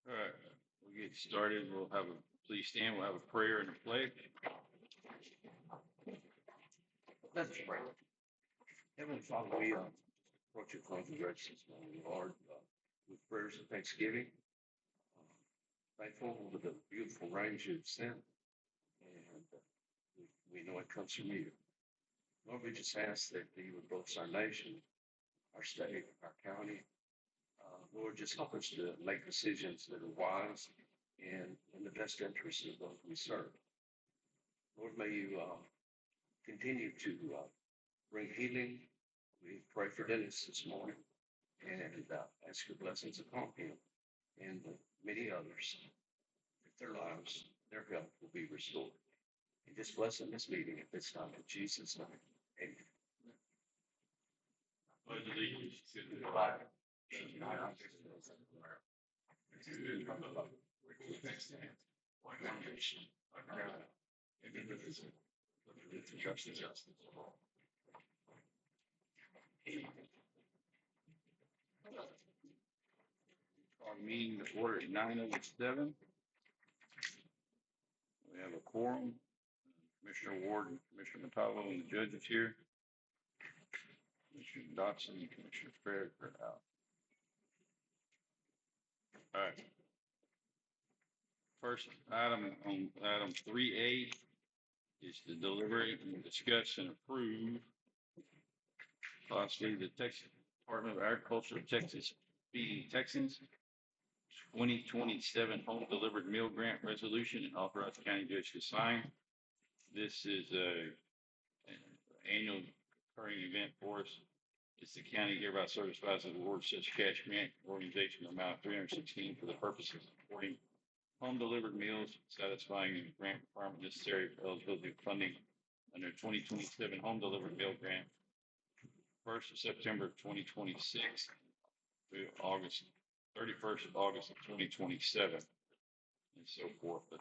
All right, we'll get started. Please stand. We'll have a prayer and a pledge. Let's pray. Heavenly Father, we approach your throne of grace this morning, Lord, with prayers of thanksgiving. Thankful for the beautiful rain you've sent, and we know it comes from you. Lord, we just ask that you would bless our nation, our state, our county. Lord, just help us to make decisions that are wise and in the best interest of those we serve. Lord, may you continue to bring healing. We pray for Dennis this morning and ask your blessings upon him and many others. That their lives, their health will be restored. And just bless in this meeting at this time in Jesus' name. Amen. Pledge allegiance to the flag of the United States of America, and to the republic which stands one nation under God, indivisible, with justice for all. Our meeting to order at 9:07. We have a quorum. Commissioner Ward and Commissioner Montalvo and the judges here. Commissioner Dotson and Commissioner Fair are out. All right. First item on item 3A is to deliberate and discuss and approve possibly the Texas Department of Agriculture of Texas feeding Texans 2027 home delivered meal grant resolution and authorize the county judge to sign. This is an annual occurring event for us. It's the county hereby certifies and awards such cash grant organization amount of $316 for the purpose of supporting home delivered meals, satisfying the grant requirement necessary for eligibility of funding under 2027 home delivered meal grant. 1st of September of 2026 through 31st of August of 2027 and so forth. But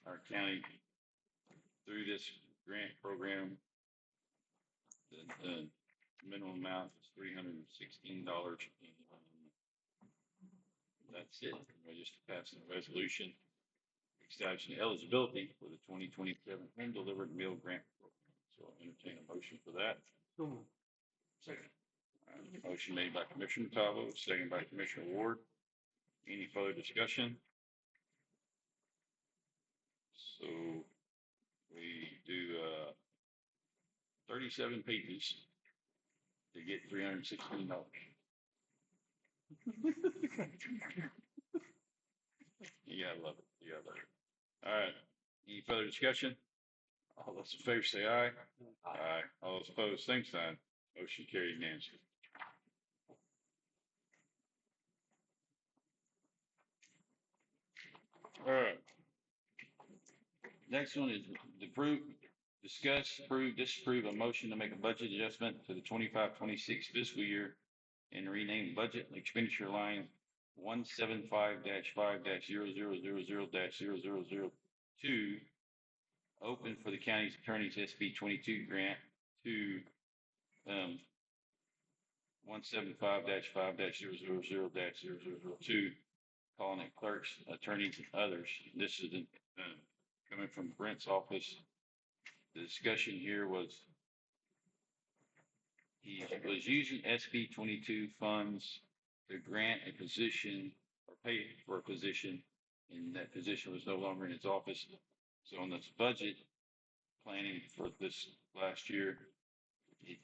our county, through this grant program, the minimum amount is $316. That's it. We're just passing a resolution establishing eligibility for the 2027 home delivered meal grant program. So I'll entertain a motion for that. Second. Motion made by Commissioner Montalvo, second by Commissioner Ward. Any further discussion? So we do 37 pages to get $316. You gotta love it. You gotta love it. All right. Any further discussion? All those in favor say aye. Aye. All those opposed, same sign. Motion carried unanimously. All right. Next one is discuss, approve, disapprove a motion to make a budget adjustment to the 25-26 fiscal year and rename budget and expenditure line 175-5-0000-0002 open for the county's attorney's SB 22 grant to 175-5-000-0002, calling it clerks, attorneys, and others. This is coming from Brent's office. The discussion here was he was using SB 22 funds to grant a position or pay for a position, and that position was no longer in his office. So on this budget planning for this last year, he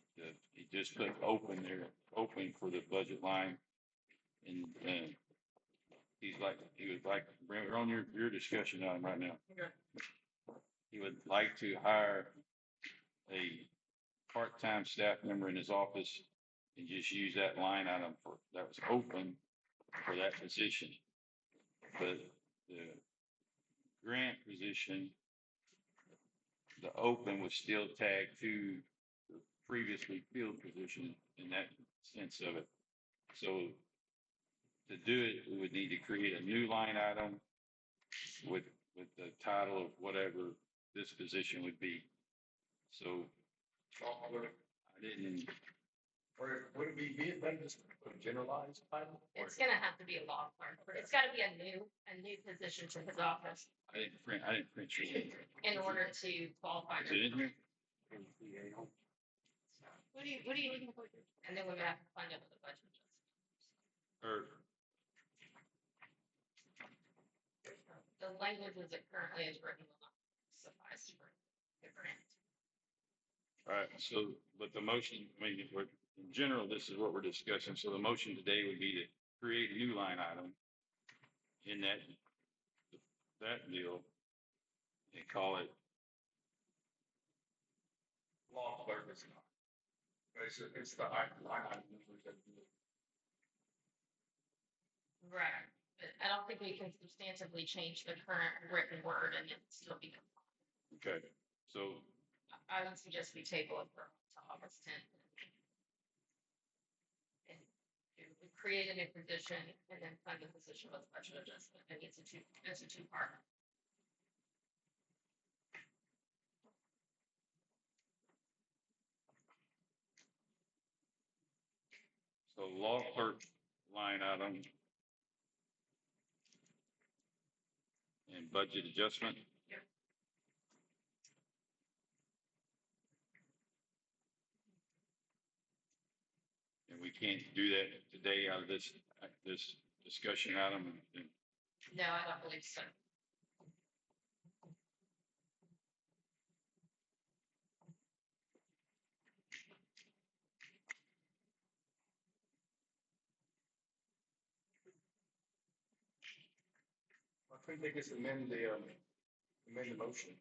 just put open there, open for the budget line, and he would like, we're on your discussion on right now. Okay. He would like to hire a part-time staff member in his office and just use that line item that was open for that position. But the grant position, the open was still tagged to the previously filled position in that sense of it. So to do it, we would need to create a new line item with the title of whatever this position would be. So I didn't Or would it be better just put a generalized title? It's gonna have to be a law clerk, it's gotta be a new position to his office I didn't print your. in order to qualify. Is it in here? What are you looking for? And then we would have to find out what the budget is. Or, The language as it currently is written will not suffice for the grant. all right, so, but the motion, I mean, in general, this is what we're discussing. So the motion today would be to create a new line item in that deal and call it, Law clerk is not. It's the line item numbers that do it. Right, but I don't think we can substantively change the current written word and it still be. okay, so, I would suggest we table it for to August 10th. And we create a new position and then fund the position with budget adjustment. And it's a two-part. so law clerk line item and budget adjustment. Yep. And we can't do that today out of this discussion item. No, I don't believe so. I think they just amend the motion.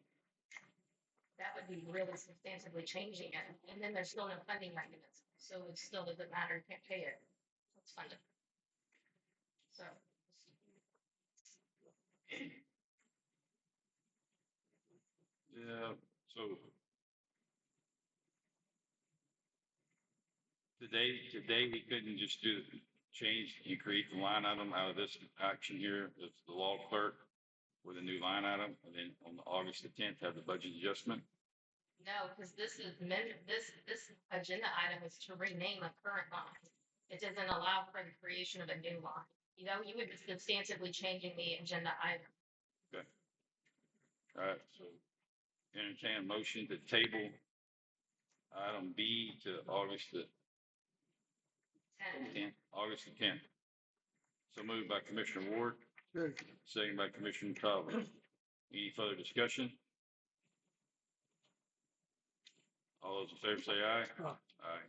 That would be really substantively changing it. And then there's still no funding mechanism. So it still doesn't matter, can't pay it. Let's fund it. So. Yeah, so today we couldn't just do change and create the line item out of this action here of the law clerk with a new line item, and then on August the 10th have the budget adjustment. No, because this agenda item is to rename a current line. It doesn't allow for the creation of a new line. You know, you would be substantively changing the agenda item. Okay. All right, so entertain a motion to table item B to August the 10th. August the 10th. So moved by Commissioner Ward, second by Commissioner Cobb. Any further discussion? All those in favor say aye. Aye.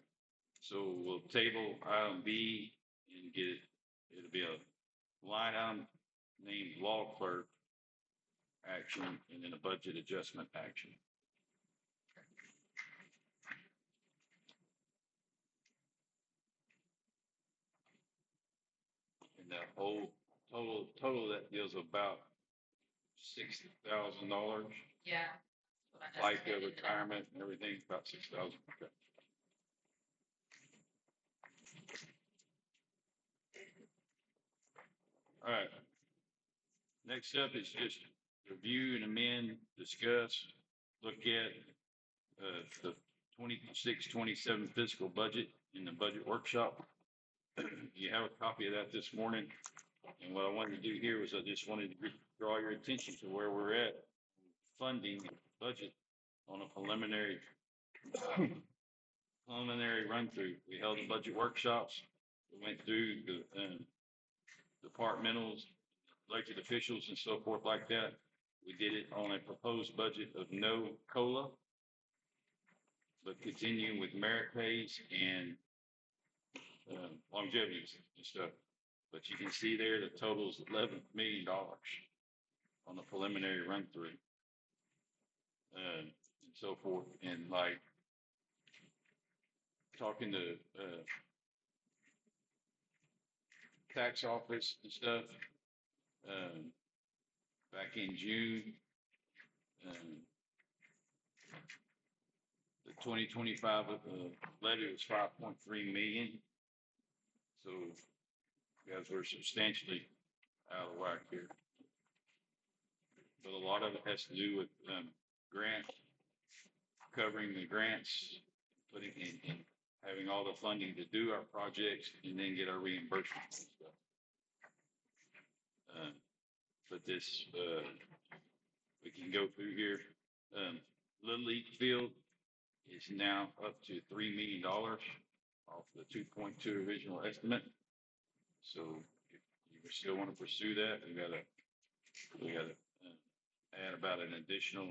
So we'll table item B and get it, it'll be a line item named law clerk action and then a budget adjustment action. And the whole total that deals about $60,000. Yeah. What I just Like stated. retirement and everything, about 6,000. Okay. All right. Next up is just review and amend, discuss, look at the 26-27 fiscal budget in the budget workshop. You have a copy of that this morning. And what I wanted to do here was I just wanted to draw your attention to where we're at funding budget on a preliminary run through. We held the budget workshops. We went through the departmentals, elected officials and so forth like that. We did it on a proposed budget of no COLA, but continuing with merit pays and longevity and stuff. But you can see there the total is $11 million on the preliminary run through. And so forth, and like talking to tax office and stuff back in June. The 2025 levy was 5.3 million. So guys, we're substantially out of whack here. But a lot of it has to do with grants, covering the grants, putting in having all the funding to do our projects and then get our reimbursement and stuff. But this, we can go through here. Little League Field is now up to $3 million off the 2.2 original estimate. So if you still want to pursue that, we gotta add about an additional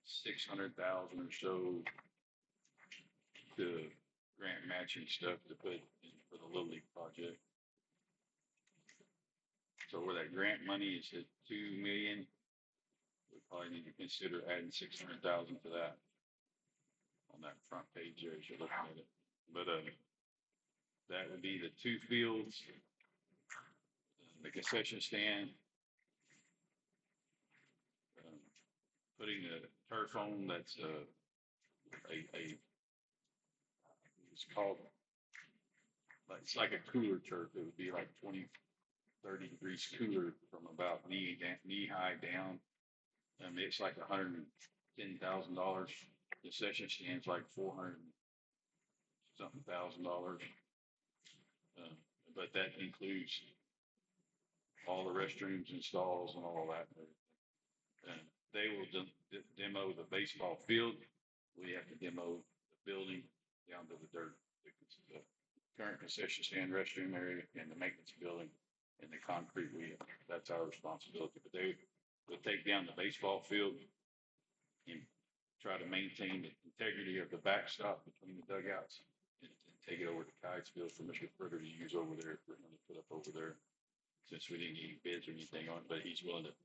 600,000 or so to grant matching stuff to put in for the Little League project. So where that grant money is at 2 million, we probably need to consider adding 600,000 to that on that front page there as you're looking at it. But that would be the two fields, the concession stand, putting the turf on that's it's called, it's like a cooler turf. It would be like 20-30 degrees cooler from about knee high down. It's like $110,000. Concession stand's like $400 something thousand. But that includes all the restrooms and stalls and all that. They will demo the baseball field. We have to demo the building down to the dirt. The current concession stand, restroom area, and the maintenance building, and the concrete wheel. That's our responsibility. But they will take down the baseball field and try to maintain the integrity of the backstop between the dugouts and take it over to Kitesville for Mr. Fritter to use over there, for him to put up over there. Since we didn't get any bids or anything on it, but he's willing to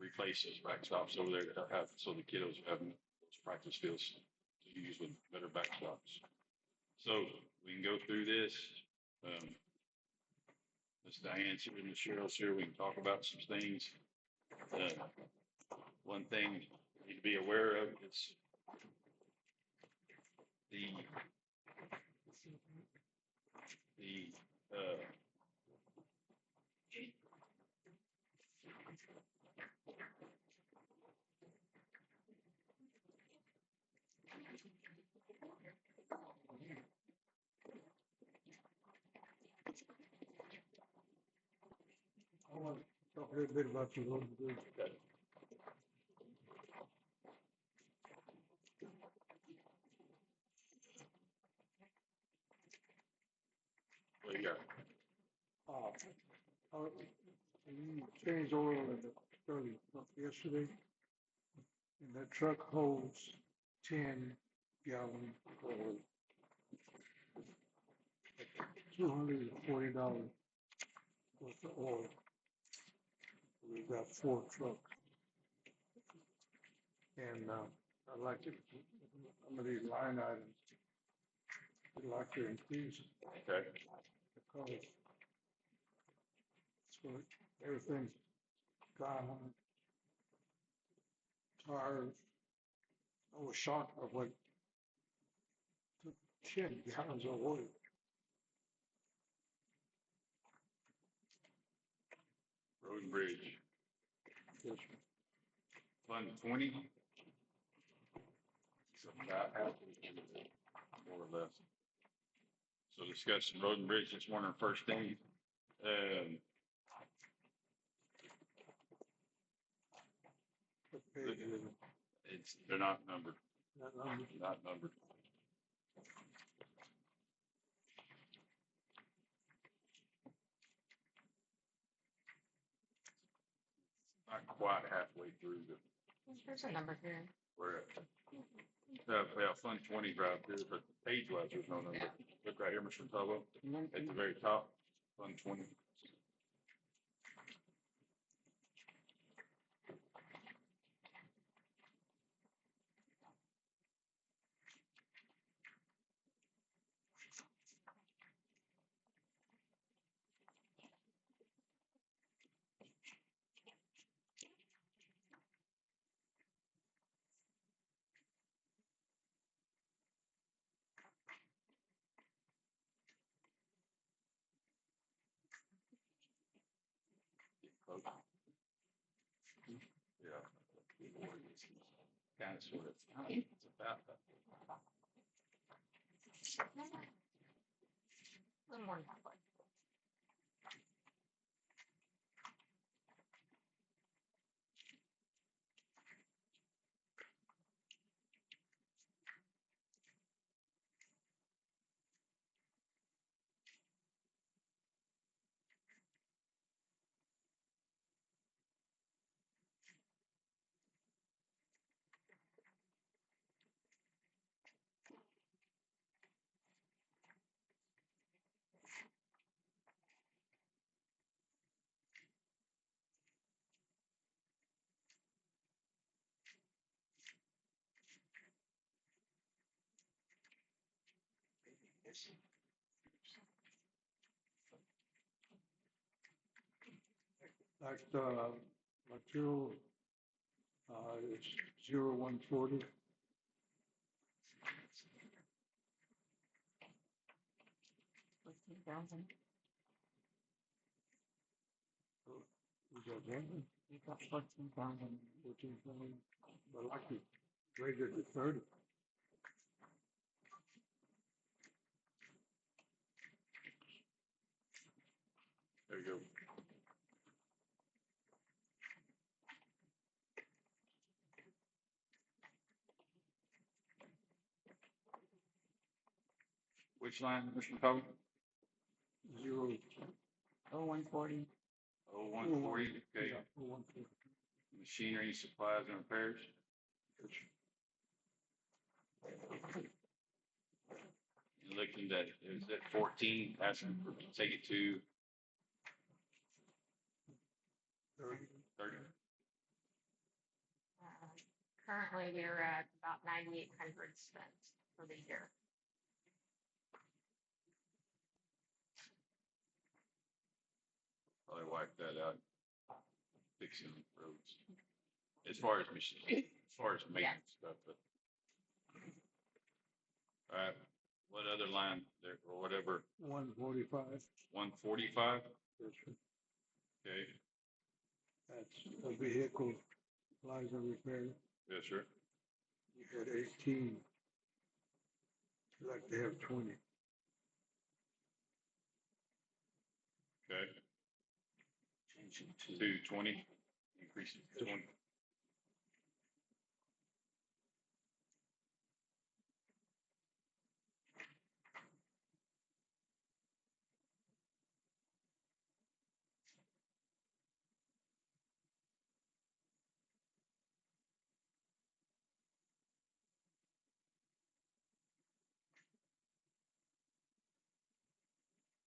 replace those backstops over there to have, so the kiddos have those practice fields to use with better backstops. So we can go through this. Miss Diane's here and Miss Cheryl's here. We can talk about some things. One thing you need to be aware of is the I want to talk a little bit about your road and bridge. what you got? We changed oil in the early yesterday, and that truck holds 10-gallon oil. $240 worth of oil. We've got 4 trucks. And I'd like to, some of these line items, I'd like to increase Okay. because so everything's gone on. Tires. I was shocked of what took 10 gallons of oil. Road and Bridge, Yes, Fund 20. So about half, more or less. So discussing Road and Bridge this morning, first thing. what page is it? They're not numbered, That number? not numbered. Not quite halfway through the, There's a number here. where, well, Fund 20 right there, but page wise, there's no number. Look right here, Mr. Tubbo, at the very top, Fund 20. Yeah. Kind of sort of, it's A little more than halfway. Like, material, it's 0140. $14,000. We got that, You got 14,000. 14,000, but I like to raise it to 30. There you go. Which line, Mr. McCollum? 140. Oh, 140, okay. Yeah, 140. Machinery, supplies, and repairs. And looking at, is it 14, asking for, take it to 30. 30? Currently, we're at about 9,800 spent for the year. Probably wipe that out. Fixing roads. As far as machine, as far as maintenance stuff, but. All right, what other line there, or whatever, 145. 145, Yes, sir. okay, That's a vehicle, supplies and repair. yes, sir. You had 18. I'd like to have 20. Okay, Change it to 220, increase it to 20.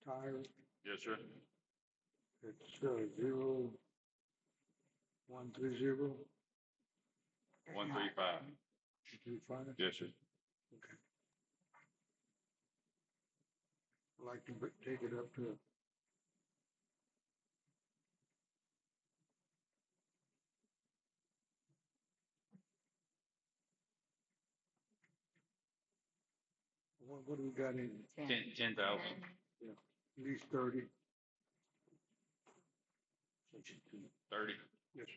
Tires, Yes, sir. it's 0130. 135, 35. yes, sir. Okay. I'd like to take it up to what do we got in? 10,000, At least 30. change it to 30, Yes.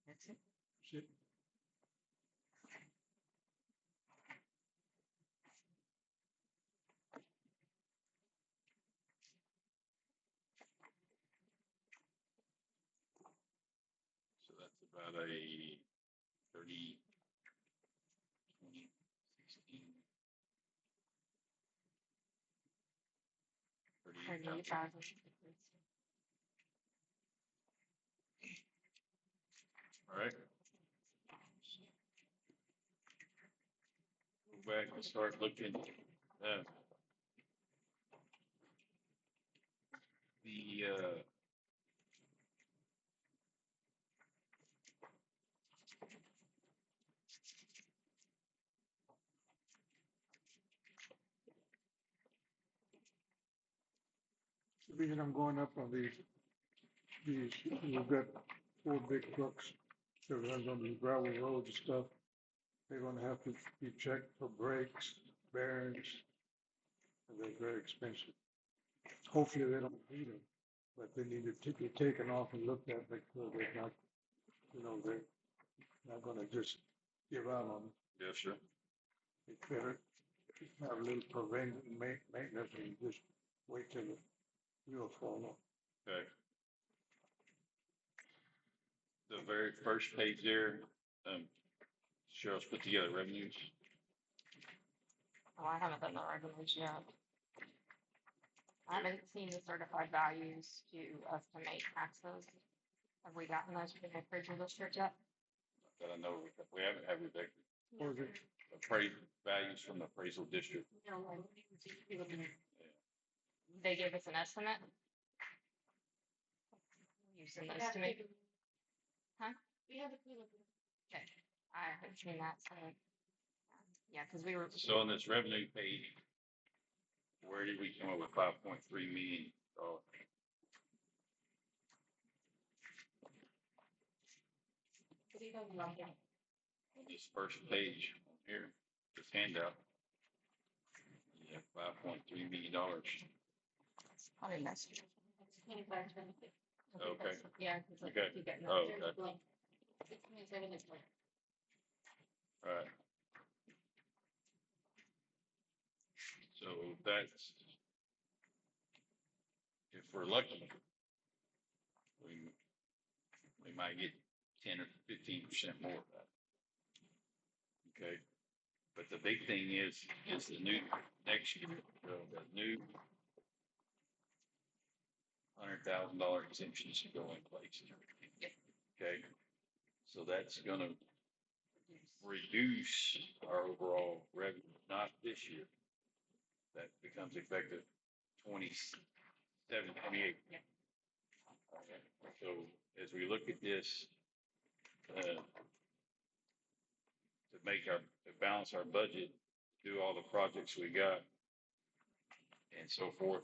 That's it. Sit. so that's about a 30, 20, 16, 38,000. 38,000. All right. Go back and start looking, the, The reason I'm going up on these, we've got 4 big trucks that runs on these gravel roads and stuff. They're gonna have to be checked for brakes, bearings, and they're very expensive. hopefully they don't need them, but they need to be taken off and looked at, make sure they're not, they're not gonna just give out on them. Yes, sir. It's better to have a little preventive maintenance and just wait till the wheels fall off. Okay. The very first page there, Cheryl's put together revenues. Oh, I haven't done the revenues yet. I haven't seen the certified values to estimate taxes. Have we gotten those from the appraisal district yet? That I know we haven't had Rebecca. Or is it, Appraisal values from the appraisal district. They gave us an estimate? You send those to me? Huh? Okay, I haven't seen that, so. Yeah, because we were. So on this revenue page, where did we come up with $5.3 million? On this first page on here, this handout. Yeah, $5.3 million. Probably next year. Okay. Yeah. Okay. Oh, okay. Right. So that's, if we're lucky, we might get 10 or 15% more of that. Okay. But the big thing is the new next year, the new $100,000 exemptions go in place. Okay. So that's going to reduce our overall revenue, not this year. That becomes effective 27, 28. Okay. So as we look at this, to balance our budget, do all the projects we got, and so forth,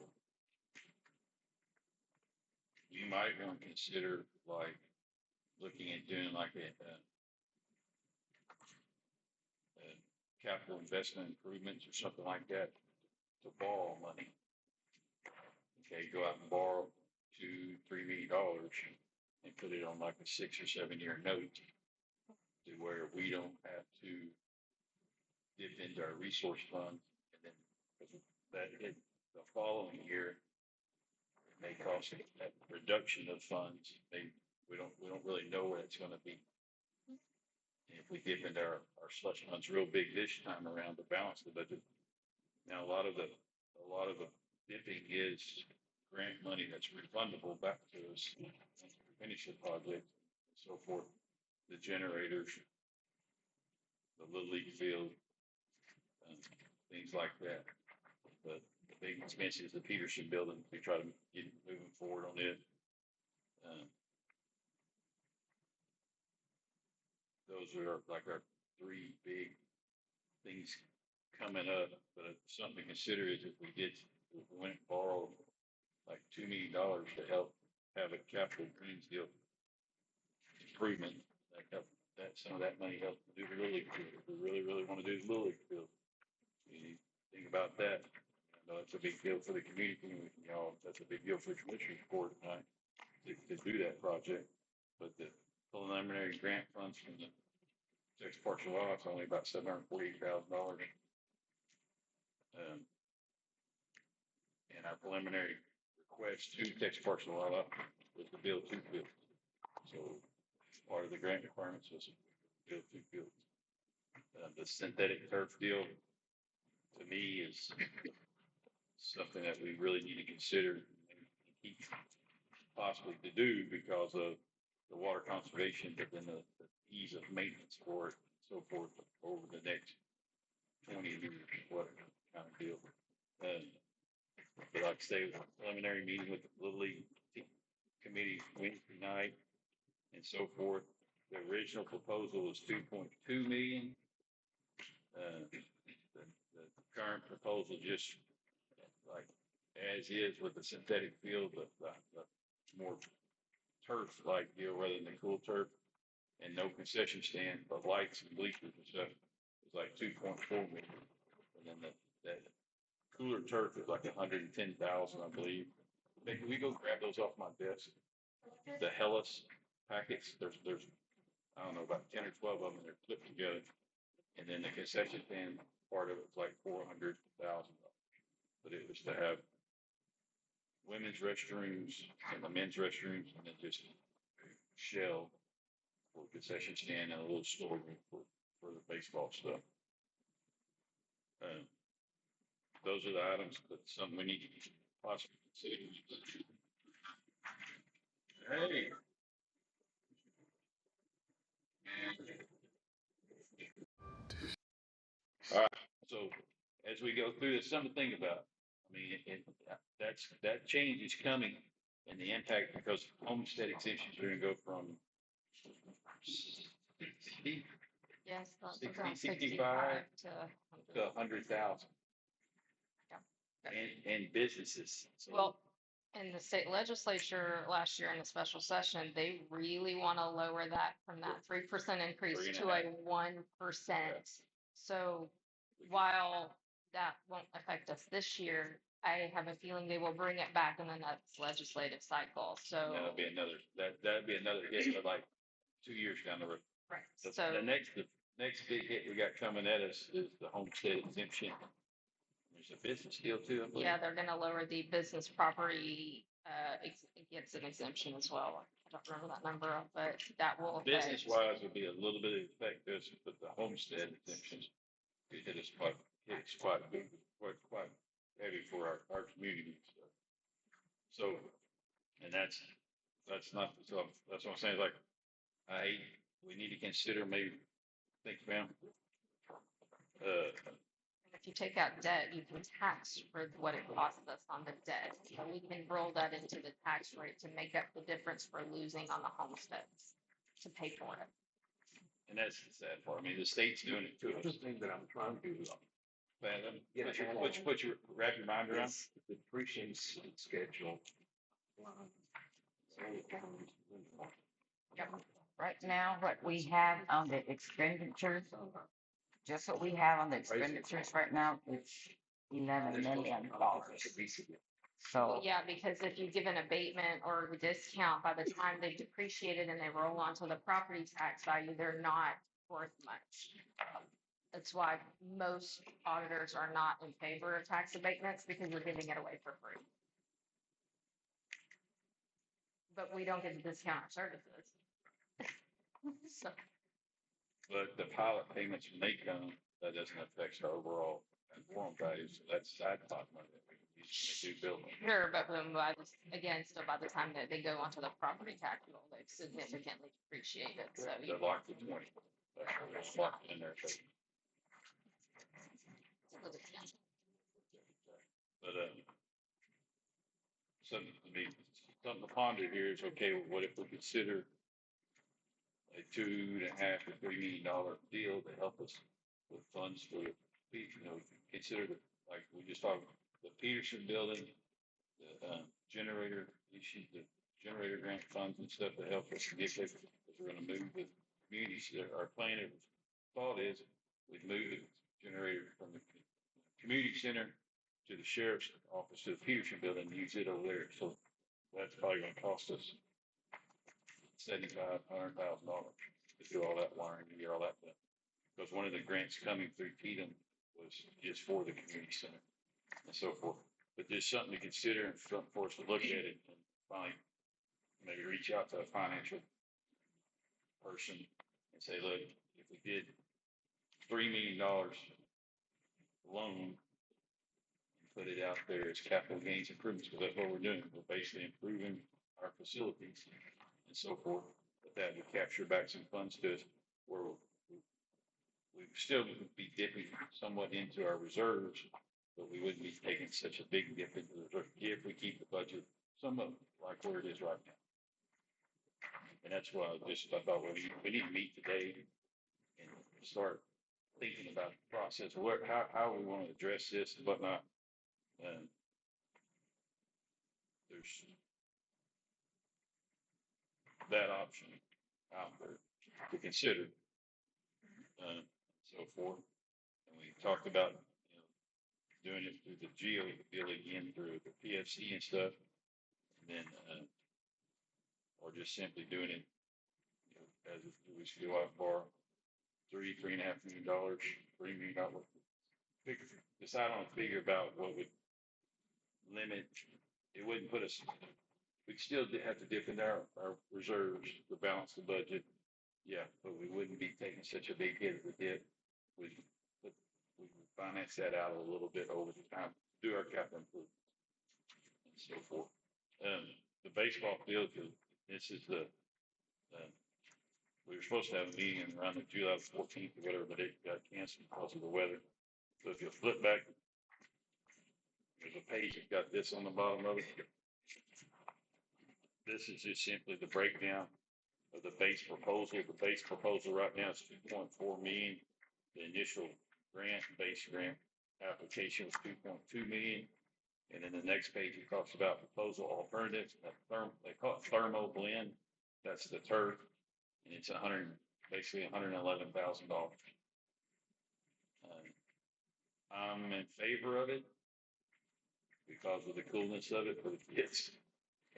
you might want to consider like looking at doing like a capital investment improvements or something like that to borrow money. Okay, go out and borrow $2-3 million and put it on like a 6 or 7 year note to where we don't have to dip into our resource fund, and then that the following year it may cost that reduction of funds. We don't really know where it's going to be. And if we dip into our slush funds real big this time around to balance the budget. Now a lot of the dipping is grant money that's refundable back to us once we finish the project and so forth. The generators, the Little League field, things like that. But the big expense is the Peterson building. We try to get moving forward on it. Those are like our three big things coming up. But something to consider is if we went and borrowed like $2 million to help have a capital greens deal improvement, that some of that money helps to do the Little League field. If we really want to do the Little League field, you need to think about that. I know it's a big deal for the community. That's a big deal for the commissioner's court tonight to do that project. But the preliminary grant funds from the Texas Parks and Wildlife is only about $748,000. And our preliminary request to Texas Parks and Wildlife was to build 2 fields. So part of the grant requirements was to build 2 fields. The synthetic turf deal, to me, is something that we really need to consider and keep possibly to do because of the water conservation, but then the ease of maintenance for it and so forth over the next 20 years, whatever kind of deal. But like I say, it was a preliminary meeting with the Little League committee Wednesday night and so forth. The original proposal was 2.2 million. The current proposal just like as is with the synthetic field, but the more turf-like deal rather than cool turf, and no concession stand, but lights and bleachers and stuff, was like 2.4 million. And then that cooler turf is like 110,000, I believe. Hey, can we go grab those off my desk? The Hellas packets, there's, I don't know, about 10 or 12 of them, they're clipped together. And then the concession stand part of it's like $400,000. But it was to have women's restrooms and the men's restrooms, and then just a shell for concession stand and a little storeroom for the baseball stuff. Those are the items, but some we need to possibly consider. Hey. All right, so as we go through this, something to think about. I mean, that change is coming and the impact because homestead exemptions are gonna go from 60 Yes, that's 60, around 65 to. to 100,000. And businesses. So Well, in the state legislature last year in the special session, they really want to lower that from that 3% increase 3.5. to a 1%. So while that won't affect us this year, I have a feeling they will bring it back in the next legislative cycle. So, that'd be another hit, but like 2 years down the road. right. The, So, the next big hit we got coming at us is the homestead exemption. There's a business deal too, I believe. yeah, they're going to lower the business property, it gets an exemption as well. I don't remember that number, but that will affect. Business wise would be a little bit of effect this, but the homestead exemptions it hit us quite big, quite heavy for our community. So, and that's not, so that's what I'm saying, like, we need to consider maybe, think about, If you take out debt, you can tax for what it costs us on the debt. So we can roll that into the tax rate to make up the difference for losing on the homesteads to pay for it. and that's the sad part. I mean, the state's doing it to The us. thing that I'm trying to do is Fathom, Yeah, put your, wrap your mind around. the depreciation schedule. Right now, what we have on the expenditures, just what we have on the expenditures right now, it's $11 million. So, Yeah, because if you give an abatement or a discount, by the time they depreciate it and they roll onto the property tax value, they're not worth much. That's why most auditors are not in favor of tax abatements because you're giving it away for free. But we don't get to discount our services. So, But the pilot payments when they come, that doesn't affect our overall quorum value. So that's side pot money that we can use when they do build them. sure, but when again, still by the time that they go onto the property tax roll, they've significantly depreciated. So They're locked at 20. They're locked in there. But, something to ponder here is, okay, what if we consider a $2.5 to $3 million deal to help us with funds for, consider like we just talked, the Peterson building, the generator issue, the generator grant funds and stuff to help us get there, because we're going to move the communities. Our plan or thought is we'd move the generator from the community center to the sheriff's office to the Peterson building and use it over there. So that's probably going to cost us $75,000 to $100,000 to do all that wiring and get all that done. Because one of the grants coming through Tatum was just for the community center and so forth. But just something to consider and something for us to look at it and finally maybe reach out to a financial person and say, look, if we did $3 million loan and put it out there as capital gains improvements, because that's what we're doing. We're basically improving our facilities and so forth. But that would capture back some funds to us where we still would be dipping somewhat into our reserves, but we wouldn't be taking such a big dip into the reserve if we keep the budget somewhat like where it is right now. And that's why I thought we need to meet today and start thinking about the process, how we want to address this and whatnot. There's that option out there to consider, so forth. And we talked about doing it through the geo bill again through the PFC and stuff. And then, or just simply doing it, you know, as if we should go out for $3.5 million, $3 million. Decide on a figure about what would limit, it wouldn't put us, we'd still have to dip into our reserves to balance the budget. Yeah, but we wouldn't be taking such a big hit if we did. We would finance that out a little bit over the time, do our capital improvement and so forth. The baseball field, this is the, we were supposed to have a meeting around the July 14th or whatever, but it got canceled because of the weather. So if you flip back, there's a page that got this on the bottom of it. This is just simply the breakdown of the base proposal. The base proposal right now is 2.4 million. The initial base grant application was 2.2 million. And then the next page, it talks about proposal alternatives. They call it thermo blend. That's the turf. And it's basically $111,000. I'm in favor of it because of the coolness of it for the kids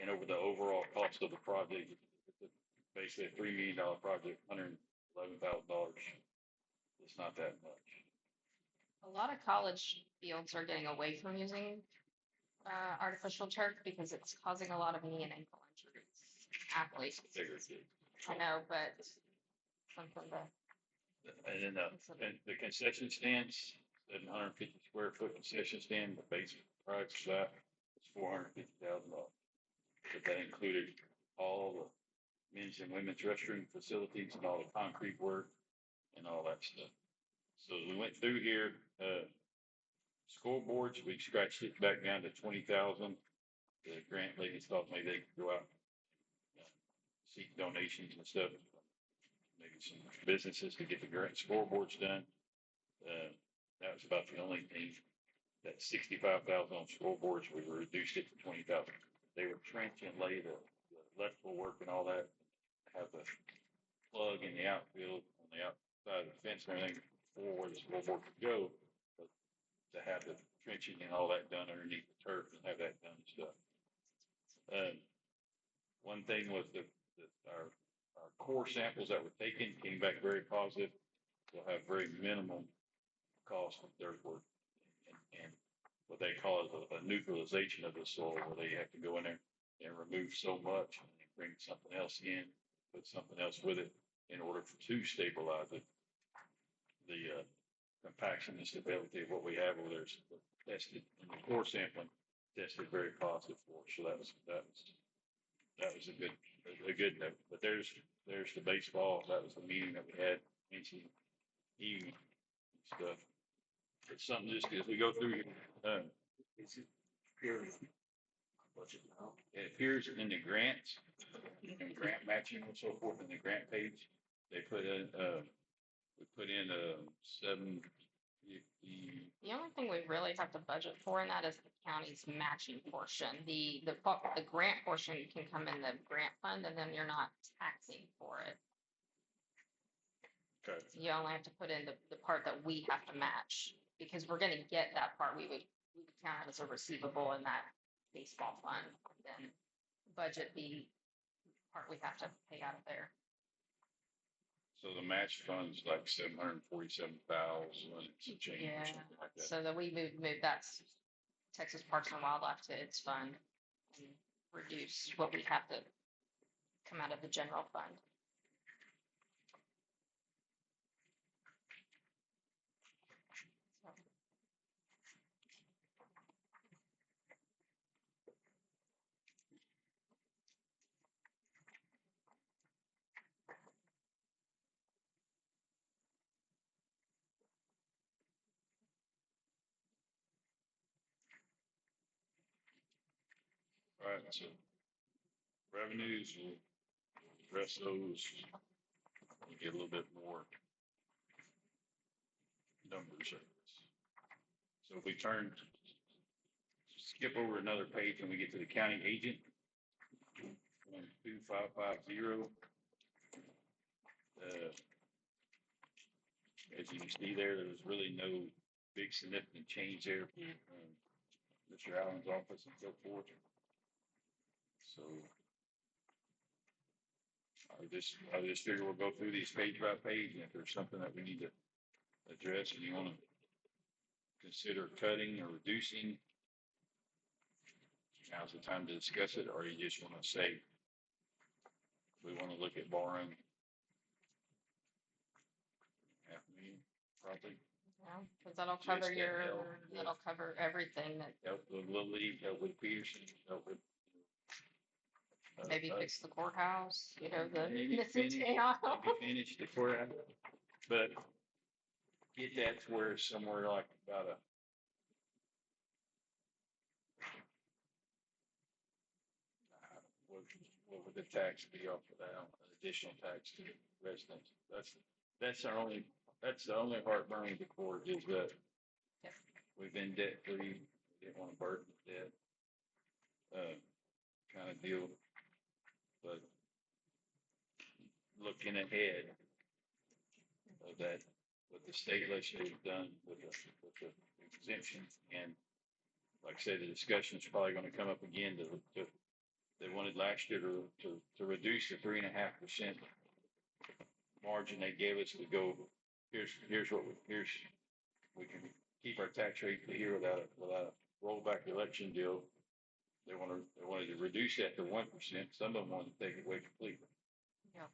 and over the overall cost of the project. It's basically a $3 million project, $111,000. It's not that much. A lot of college fields are getting away from using artificial turf because it's causing a lot of knee and ankle injuries. Athletes. Bigger kids. I know, but something that. And then the concession stands, 750 square foot concession stand, the base price for that was $450,000. But that included all the men's and women's restroom facilities and all the concrete work and all that stuff. So we went through here, scoreboards, we scratched it back down to 20,000. The grant ladies thought maybe they could go out, seek donations and stuff. Maybe some businesses to get the grant scoreboards done. That was about the only thing. That 65,000 on scoreboards, we reduced it to 20,000. They were trench and lay the electrical work and all that. Have the plug in the outfield on the outside of the fence and everything for where the scoreboard could go. But to have the trenching and all that done underneath the turf and have that done and stuff. One thing was our core samples that were taken came back very positive. They'll have very minimal cost of dirt work and what they call it a neutralization of the soil, where they have to go in there and remove so much and bring something else in, put something else with it in order to stabilize it. The compaction and stability of what we have over there is tested in the core sampling, tested very positive for us. So that was a good note. But there's the baseball. That was the meeting that we had Wednesday evening stuff. It's something just as we go through here. Is it purely budget now? It appears in the grants and grant matching and so forth in the grant page. They put in we put in 750. The only thing we really have to budget for in that is the county's matching portion. The grant portion can come in the grant fund, and then you're not taxing for it. Okay. You only have to put in the part that we have to match, because we're going to get that part. We would count it as a receivable in that baseball fund, then budget the part we have to pay out of there. So the match fund's like 747,000 some change Yeah. or something like that. So that we move that's Texas Parks and Wildlife to its fund and reduce what we have to come out of the general fund. All right, so revenues, we'll address those. We'll get a little bit more numbers. So if we skip over another page and we get to the county agent, 2550. As you can see there, there's really no big significant change there. Mr. Allen's office and so forth. So I just figure we'll go through these page by page, and if there's something that we need to address and you want to consider cutting or reducing, now's the time to discuss it, or you just want to say, we want to look at borrowing $500,000, probably. Yeah, because that'll Just cover that your, help, yeah. that'll cover everything that, Help with Little League, help with Peterson, help with. maybe fix the courthouse, you know, the Maybe missing finish- chaos. Maybe finish the courthouse, but get that to where it's somewhere like about a. What would the tax be off of that, an additional tax to residents? That's the only heartburn of the court is that Yep. we've been debt free, didn't want to burden the debt. Kind of deal, but looking ahead of that, what the state legislature done with the exemption, and like I said, the discussion is probably going to come up again they wanted last year to reduce the 3.5% margin they gave us to go, here's we can keep our tax rate here without a rollback election deal. They wanted to reduce that to 1%. Some of them wanted to take it away completely. Yep.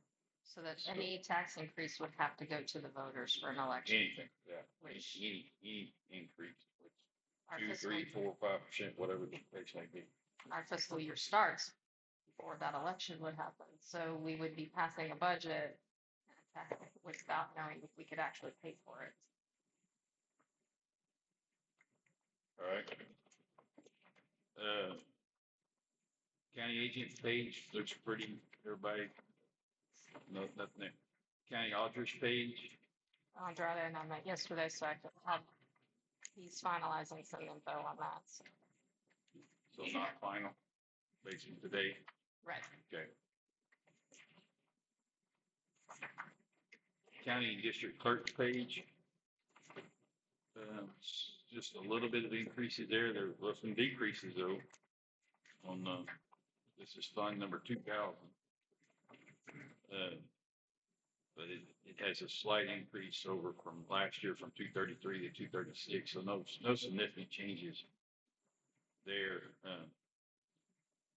So that any tax increase would have to go to the voters for an election. Anything, yeah, Which- any increase, Our 2, fiscal, 3, 4, 5%, whatever the case may be. our fiscal year starts before that election would happen. So we would be passing a budget without knowing if we could actually pay for it. All right. County agent page looks pretty, everybody, nothing there. County auditor's page, Andrade and I met yesterday, so I could have, he's finalizing some info on that. So. so not final, basically today, Right. okay. County district clerk's page. Just a little bit of increases there. There were some decreases though. On this is fund number 2,000. But it has a slight increase over from last year from 233 to 236. So no significant changes there.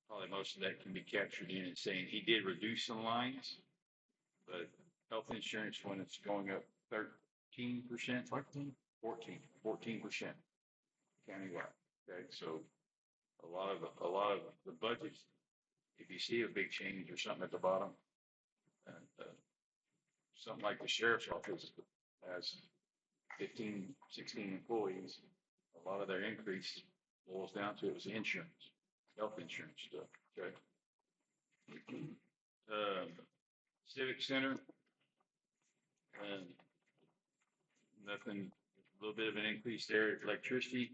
Probably most of that can be captured in it saying he did reduce some lines, but health insurance when it's going up 13%, 14%, 14% countywide. Okay, so a lot of the budgets, if you see a big change or something at the bottom, something like the sheriff's office has 15, 16 employees, a lot of their increase boils down to it was insurance, health insurance stuff. Okay. Civic Center, nothing, a little bit of an increase there. Electricity,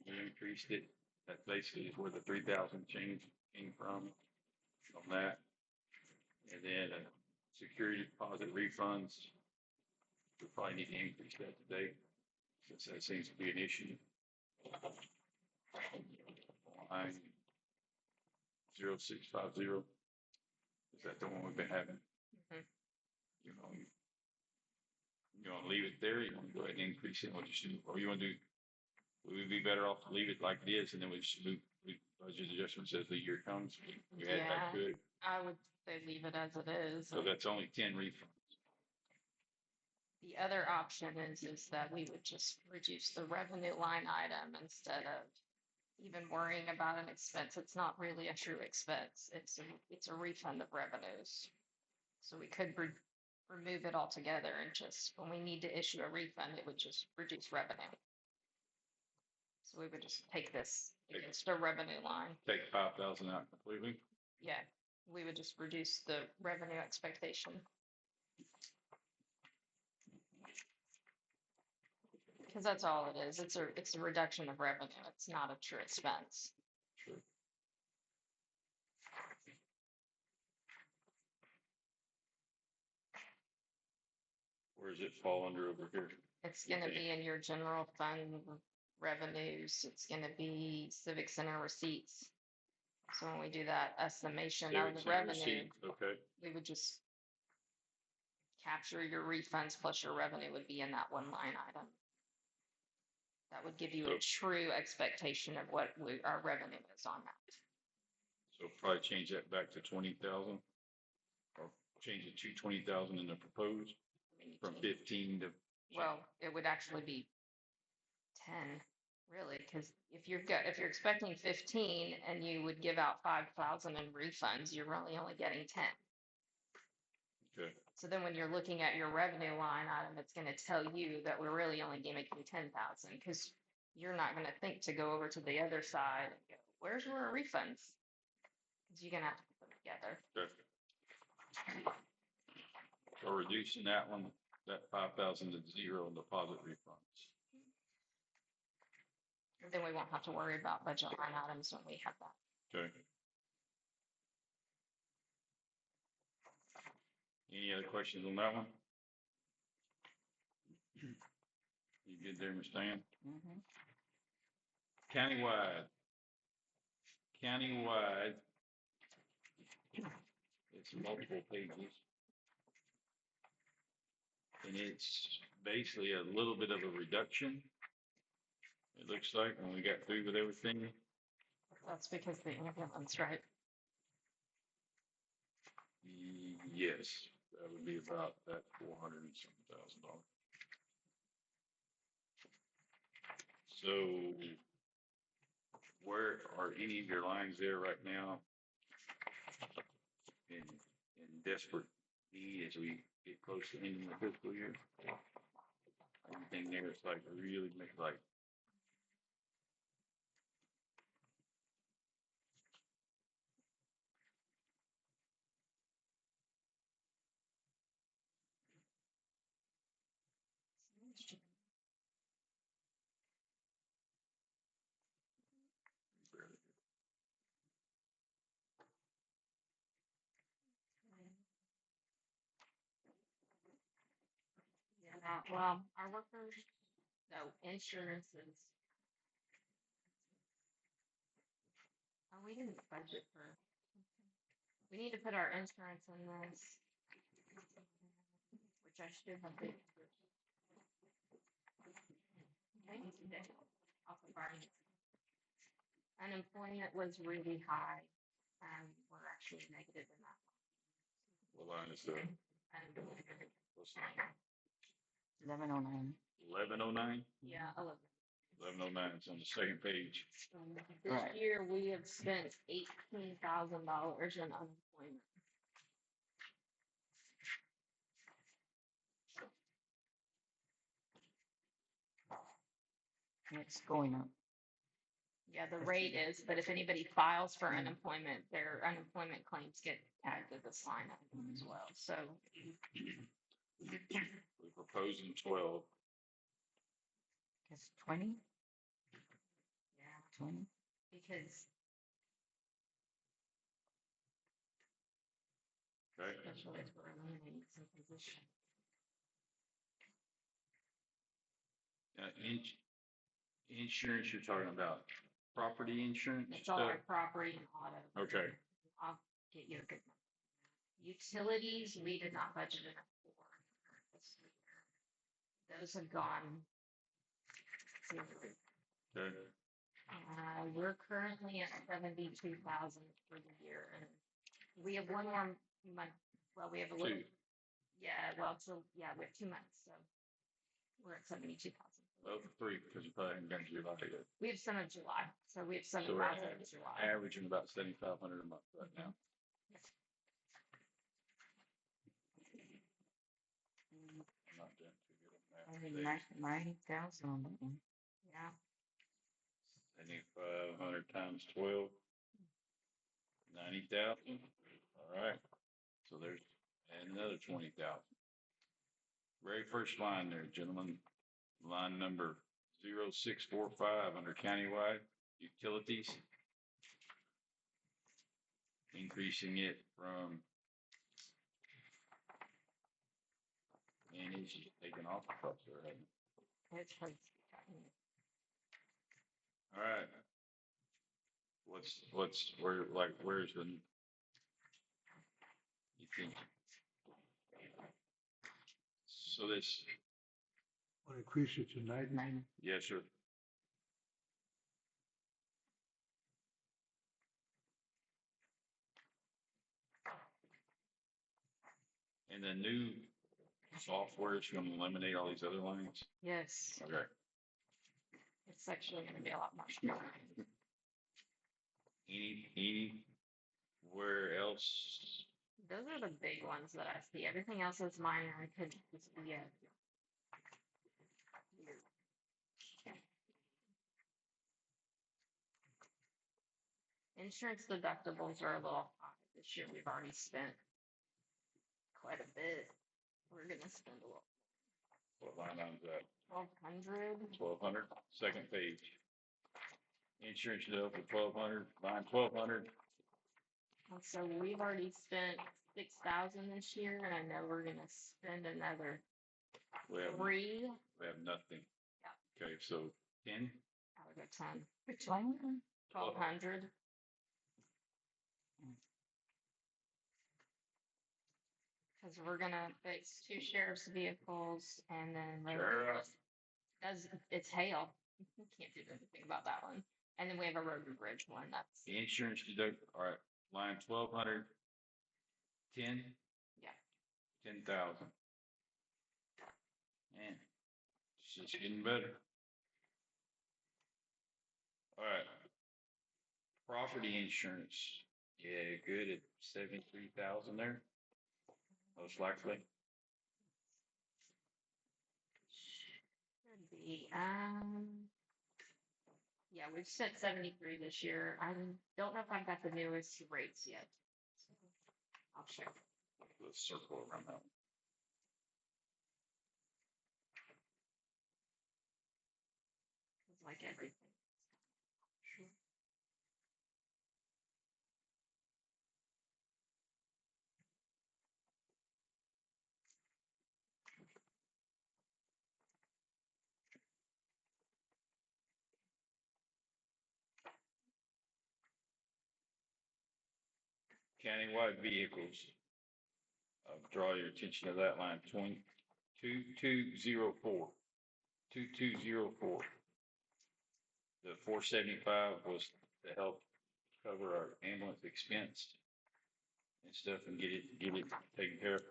we increased it. That basically is where the 3,000 change came from on that. And then security deposit refunds, we probably need to increase that today since that seems to be an issue. Line 0650. Is that the one we've been having? Mhm. You want to leave it there? You want to go ahead and increase it? What you should, or you want to do? Would we be better off to leave it like it is, and then we just move budget adjustments as the year comes? We add back to it. I would say leave it as it is. So that's only 10 refunds. The other option is that we would just reduce the revenue line item instead of even worrying about an expense. It's not really a true expense. It's a refund of revenues. So we could remove it altogether and just, when we need to issue a refund, it would just reduce revenue. So we would just take this against a revenue line. Take 5,000 out completely. Yeah, we would just reduce the revenue expectation. Because that's all it is. It's a reduction of revenue. It's not a true expense. Sure. Where does it fall under over here? It's gonna Okay. be in your general fund revenues. It's gonna be civic center receipts. So when we do that estimation of the Civic center revenue, receipts, okay, we would just capture your refunds plus your revenue would be in that one line item. That would give you a true expectation of what our revenue is on that. so probably change that back to 20,000. Or change it to 20,000 in the proposed, from 15 to, Well, it would actually be 10, really, because if if you're expecting 15 and you would give out 5,000 in refunds, you're really only getting 10. okay, So then when you're looking at your revenue line item, it's going to tell you that we're really only giving you 10,000 because you're not going to think to go over to the other side and go, where's your refunds? Because you're going to have to put them together. okay. So reducing that one, that 5,000 to zero in deposit refunds. Then we won't have to worry about budget line items when we have that. Okay. Any other questions on that one? You good there, Ms. Stan? Mhm. Countywide. Countywide. It's multiple pages. And it's basically a little bit of a reduction. It looks like when we got through with everything. That's because the ambulance, right? Yes, that would be about that 400 and some $1,000. So where are any of your lines there right now in desperate need as we get close to ending the fiscal year? Anything there is like really make like, Yeah, well, our workers, no, insurances. Oh, we didn't budget for. We need to put our insurance in this. Which I should have been. Unemployment was really high. We're actually negative in that. what line is that? Unemployment. What's the line? 1109. 1109? Yeah, 1109 is on the second page. This Right. year we have spent $18,000 in unemployment. It's going up. Yeah, the rate is, but if anybody files for unemployment, their unemployment claims get added to this line item as well. So We're proposing 12. It's 20? yeah, 20? because Okay. especially if we're eliminating some positions. Insurance, you're talking about property insurance It's all stuff? our property and auto. Okay. I'll get you a good number. Utilities, we did not budget enough for this year. Those have gone. Okay. We're currently at 72,000 for the year, and we have one more month. Well, we have a little. Two. Yeah, well, so yeah, we have 2 months, so we're at 72,000. Well, 3 because you probably haven't done July yet. We have some in July, so we have So 7,000 we're in July. averaging about 7,500 a month right now. I'm not doing too good on that. 90,000 on that one. Yeah, 7,500 times 12. 90,000. All right. So there's another 20,000. Very first line there, gentlemen. Line number 0645 under countywide utilities. Increasing it from, and he's just taking off the trucks there, hasn't he? It's for, All right. Where's the, you think? So this, Want to increase it tonight? yes, sir. And the new software is going to eliminate all these other lines? Yes, Okay. it's actually gonna be a lot more. smoother. Anywhere else? Those are the big ones that I see. Everything else is minor. I could just be a. Insurance deductibles are a little high this year. We've already spent quite a bit. We're gonna spend a little, What line item is that? 1,200. 1,200, second page. Insurance bill for 1,200, line 1,200. And so we've already spent 6,000 this year, and I know we're gonna spend another We have, 3 we have nothing. Yeah. Okay, so 10, out of the 10. which line? 1,200. Because we're gonna fix 2 sheriff's vehicles and then Sheriff. it's hail. Can't do anything about that one. And then we have a road and bridge one. That's insurance deduct, all right, line 1,200, 10? Yeah. 10,000. Man, it's just getting better. All right. Property insurance, yeah, good at 73,000 there. Most likely. should be. Yeah, we've spent 73 this year. I don't know if I've got the newest rates yet. So I'll check. Let's circle around that one. It's like everything. Countywide vehicles. Draw your attention to that line, 2204. 2204. The 475 was to help cover our ambulance expense and stuff and get it taken care of.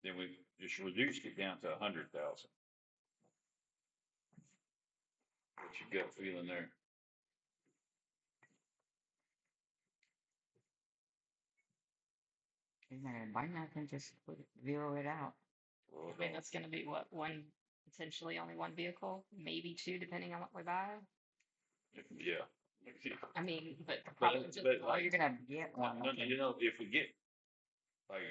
Then we just reduced it down to 100,000. What's your gut feeling there? You're not gonna buy nothing, just zero it out. Well, I mean, that's gonna be what, one, potentially only one vehicle, maybe 2, depending on what we buy. yeah. I mean, but But- probably just but- Oh, you're gonna get one. No, you know, if we get, like,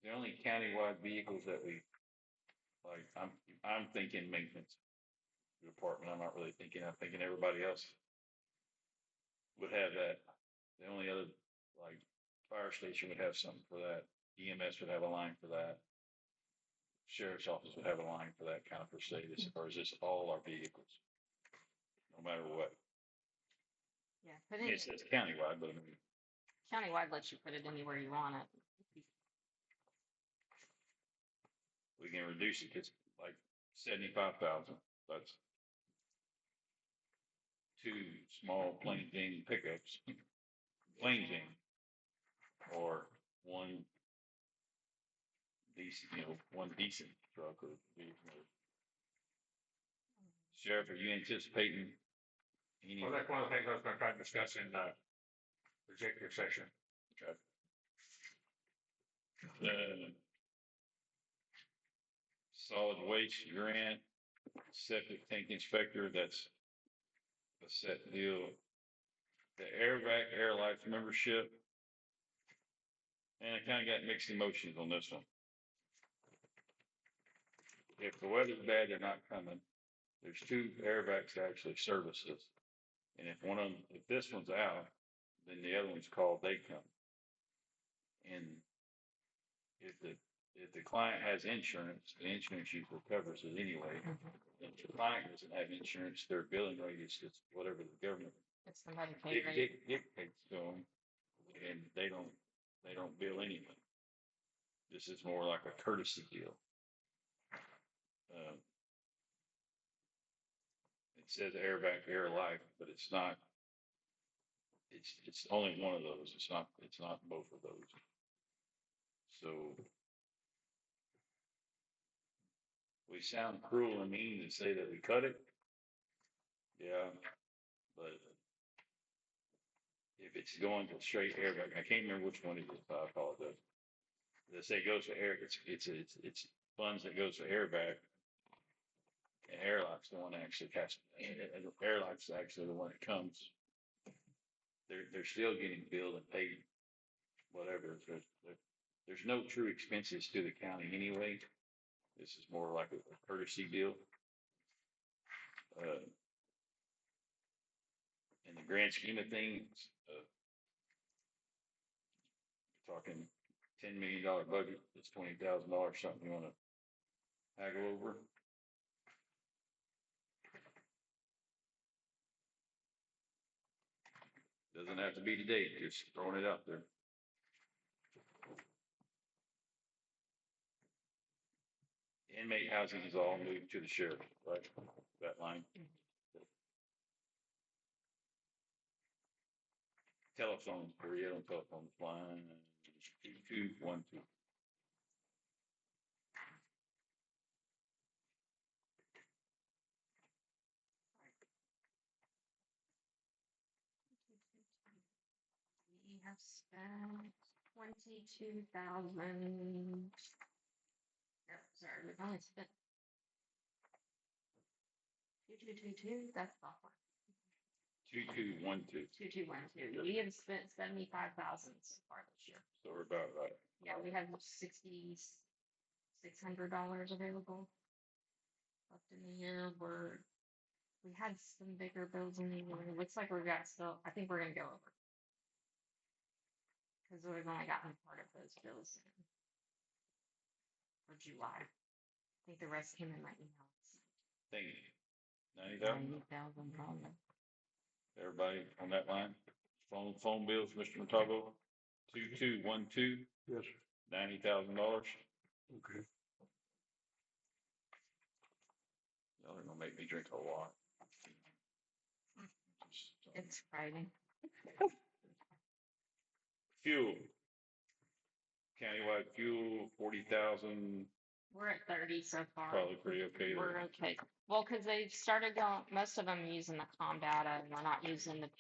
the only countywide vehicles that we, like, I'm thinking maintenance department, I'm not really thinking, I'm thinking everybody else would have that. The only other, like, fire station would have something for that, EMS would have a line for that. Sheriff's office would have a line for that kind of per se, or is this all our vehicles? No matter what, yeah, it's countywide, but I mean, countywide lets you put it anywhere you want it. we can reduce it, it's like 75,000, that's 2 small plain Jane pickups, plain Jane, or one decent, one decent truck or vehicle. Sheriff, are you anticipating any? Well, that's one of the things I was gonna try to discuss in, executive session. Okay. The solid waste grant, septic tank inspector, that's a set deal. The airback air life membership. And I kind of got mixed emotions on this one. If the weather's bad, they're not coming. There's 2 airbags that actually service us. And if one of them, if this one's out, then the other one's called, they come. And if the if the client has insurance, the insurance usually covers it anyway. If the client doesn't have insurance, their billing rate is just whatever the government It's the Medicaid rate. dictates to them, and they don't bill anyway. This is more like a courtesy deal. It says airbag, air life, but it's not. It's only one of those. It's not both of those. So we sound cruel and mean to say that we cut it. Yeah, but if it's going to straight airbag, I can't remember which one it is. I apologize. They say it goes to air. It's funds that goes to airbag, and airlife's the one that actually has. And airlife's actually the one that comes. They're still getting billed and paid, whatever. There's no true expenses to the county anyway. This is more like a courtesy deal. In the grand scheme of things, talking $10 million budget, it's $20,000, something you want to haggle over. Doesn't have to be today, just throwing it out there. Inmate housing is all moved to the sheriff, right? That line. Telephones, period on telephone line 2212. We have spent 22,000. No, sorry, we've only spent 2222. That's not one. 2212. 2212. We have spent 75,000 so far this year. So we're about right. Yeah, we have $6,600 available left in the year. We had some bigger bills in the year. It looks like we've got still. I think we're gonna go over because we've only gotten part of those bills in for July. I think the rest came in my emails. Thank you. 90,000. 90,000 probably. Everybody on that line? Phone bills, Mr. Montalvo? 2212, Yes, sir. $90,000. Okay. Y'all are gonna make me drink a lot. It's Friday. Fuel. Countywide fuel, 40,000, We're at 30 so far. probably pretty okay We're there. okay. Well, because they started going, most of them using the com data and we're not using the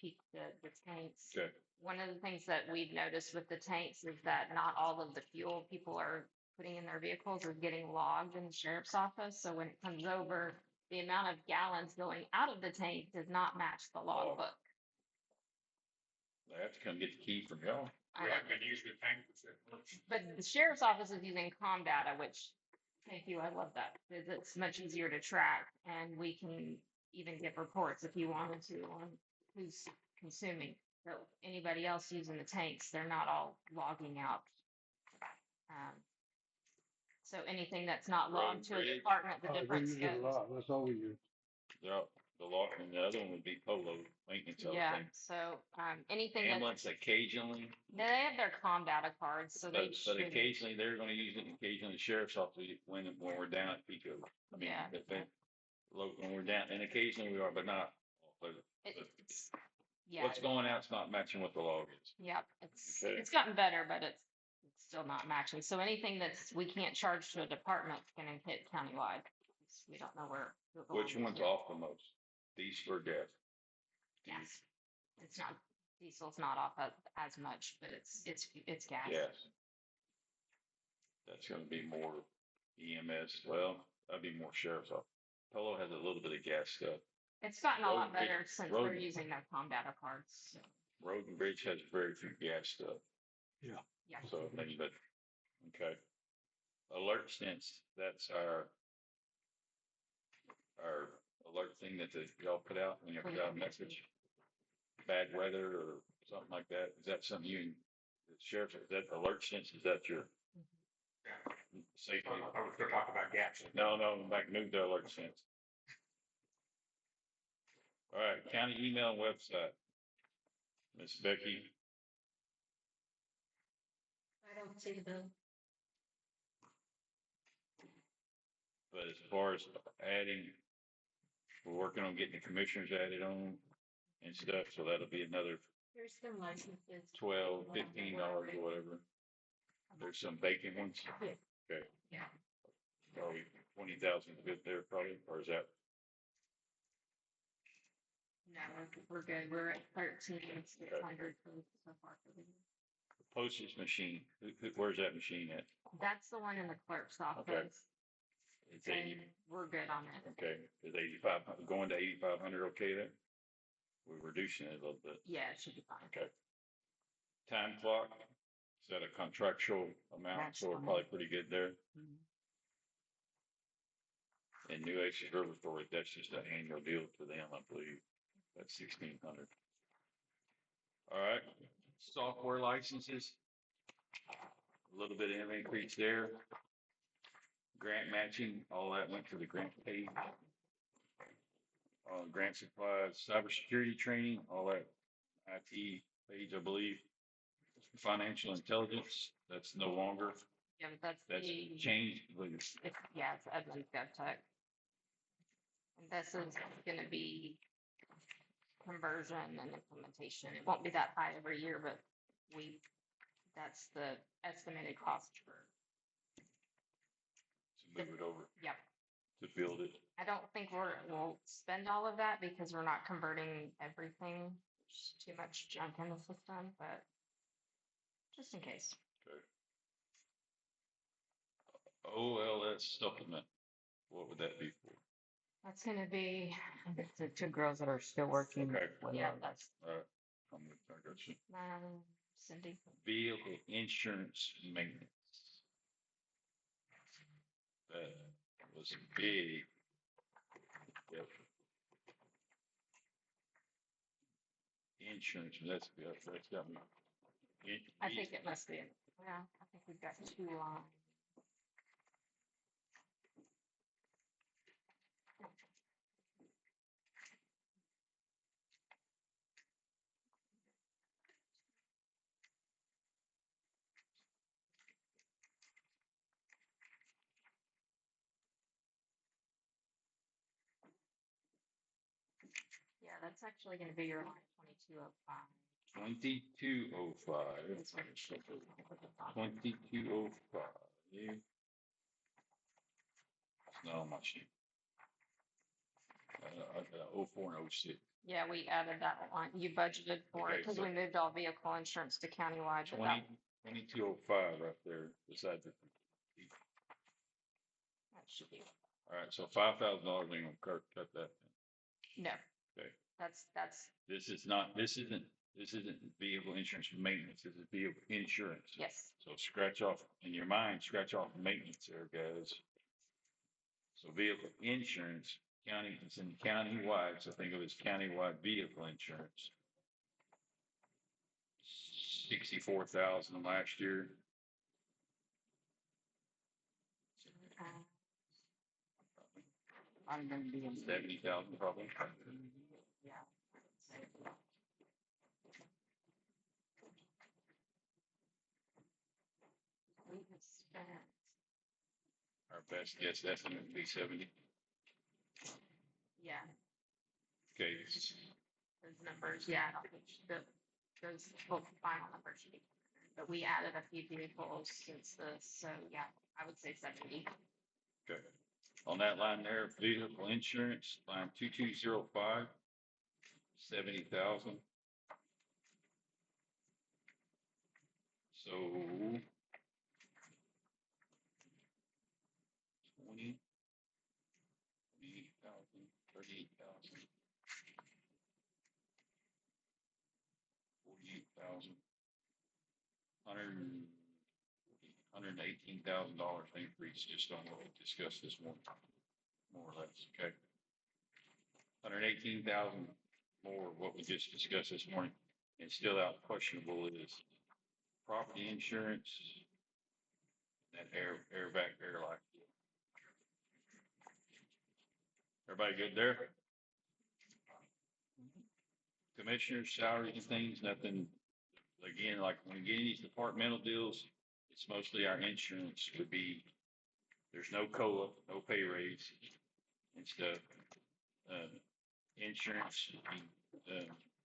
tanks. Okay, One of the things that we've noticed with the tanks is that not all of the fuel people are putting in their vehicles is getting logged in the sheriff's office. So when it comes over, the amount of gallons going out of the tank does not match the logbook. they have to come get the key from y'all. I know. But the sheriff's office is using com data, which, thank you, I love that. It's much easier to track and we can even get reports if you wanted to on who's consuming. So anybody else using the tanks, they're not all logging out. So anything that's not logged to a Bridge. department, the We difference use it a goes. lot. That's all we use. They're out, the law, and the other one would be polo maintenance. I would Yeah, think. so anything that Ambulance occasionally, they have their com data cards, so they but should. occasionally they're gonna use it. Occasionally the sheriff's office when we're down at Pico. I mean, Yeah. when we're down, and occasionally we are, but not. But It's, yeah, what's going out's not matching what the log is. yeah, Okay. it's gotten better, but it's still not matching. So anything we can't charge to a department is gonna hit countywide. We don't know where. it Which belongs one's to. off the most? Diesel or gas? Gas. It's not, diesel's not off as much, but it's gas. Gas. That's gonna be more EMS. Well, that'd be more sheriff's office. Polo has a little bit of gas stuff. It's gotten a lot Road and bridge- better since road- they're using their com data cards. So, Road and Bridge has very few gas stuff. yeah. So maybe, but, okay. Alert sense, that's our alert thing that y'all put out when you put out a message. Bad weather or something like that. Is that something the sheriff, is that alert sense, is that your Safety. I was gonna talk about gaps. No, back, move to alert sense. All right, county email and website. Miss Becky, I don't see the bill. but as far as adding, we're working on getting the commissioners added on and stuff, so that'll be another Here's some licenses. $12, $15 or whatever. There's some vacant ones. Yeah. Okay. Yeah. Probably 20,000 good there probably, or is that, No, we're good. We're at 13,600 so far for the year. postage machine, where's that machine at? That's the one in the clerk's office. It's And 80, we're good on it. okay, is 85, going to 8,500 okay there? We're reducing it a little bit. Yeah, it should be fine. Okay. Time clock, is that a contractual amount? That's So we're fine. probably pretty good there. Mhm. And New Aces River Authority, that's just an annual deal for them, I believe. That's 1,600. All right, software licenses. A little bit of increase there. Grant matching, all that went to the grant page. Grant supplies, cybersecurity training, all that IT page, I believe. Financial intelligence, that's no longer, Yeah, but that's the, changed. yeah, it's I believe GovTech. And this is gonna be conversion and implementation. It won't be that high every year, but that's the estimated cost for, To move it over, yep. to build it. I don't think we'll spend all of that because we're not converting everything. There's too much junk in the system, but just in case. Okay. OLS supplement, what would that be for? That's gonna be, It's the two girls that are still working. Okay. with yeah, us. that's, All right, I got you. Cindy. Vehicle insurance maintenance. That was big. Yep. Insurance, that's got me. I think it must be, yeah, I think we've got two lines. Yeah, that's actually gonna be your line 2205. 2205. That's what it should be. 2205. It's not on my sheet. I got 04 and 06. Yeah, we added that one. You budgeted for it Okay, because so- we moved all vehicle insurance to countywide. But 2205 right there beside the. that should be, All right, so $5,000 we gonna cut that. no. Okay. That's, This isn't vehicle insurance maintenance. This is vehicle insurance. yes. So scratch off in your mind, scratch off maintenance there, guys. So vehicle insurance, county, it's in countywide, so think of it as countywide vehicle insurance. 64,000 last year. I'm gonna be in. 70,000 probably. Yeah. We have spent, Our best guess estimate would be 70. yeah, Okay, those numbers, yeah, I don't think those both final numbers should be. But we added a few vehicles since this, so yeah, I would say 70. okay. On that line there, vehicle insurance, line 2205, 70,000. So 20, 28,000, 38,000, 48,000, $118,000 increase just on what we discussed this morning, more or less, okay? 118,000 more what we just discussed this morning, and still out questionable is property insurance, that air lock. Everybody good there? Commissioners, salaries and things, nothing, again, like when we get these departmental deals, it's mostly our insurance would be, there's no COLA, no pay raise and stuff. Insurance,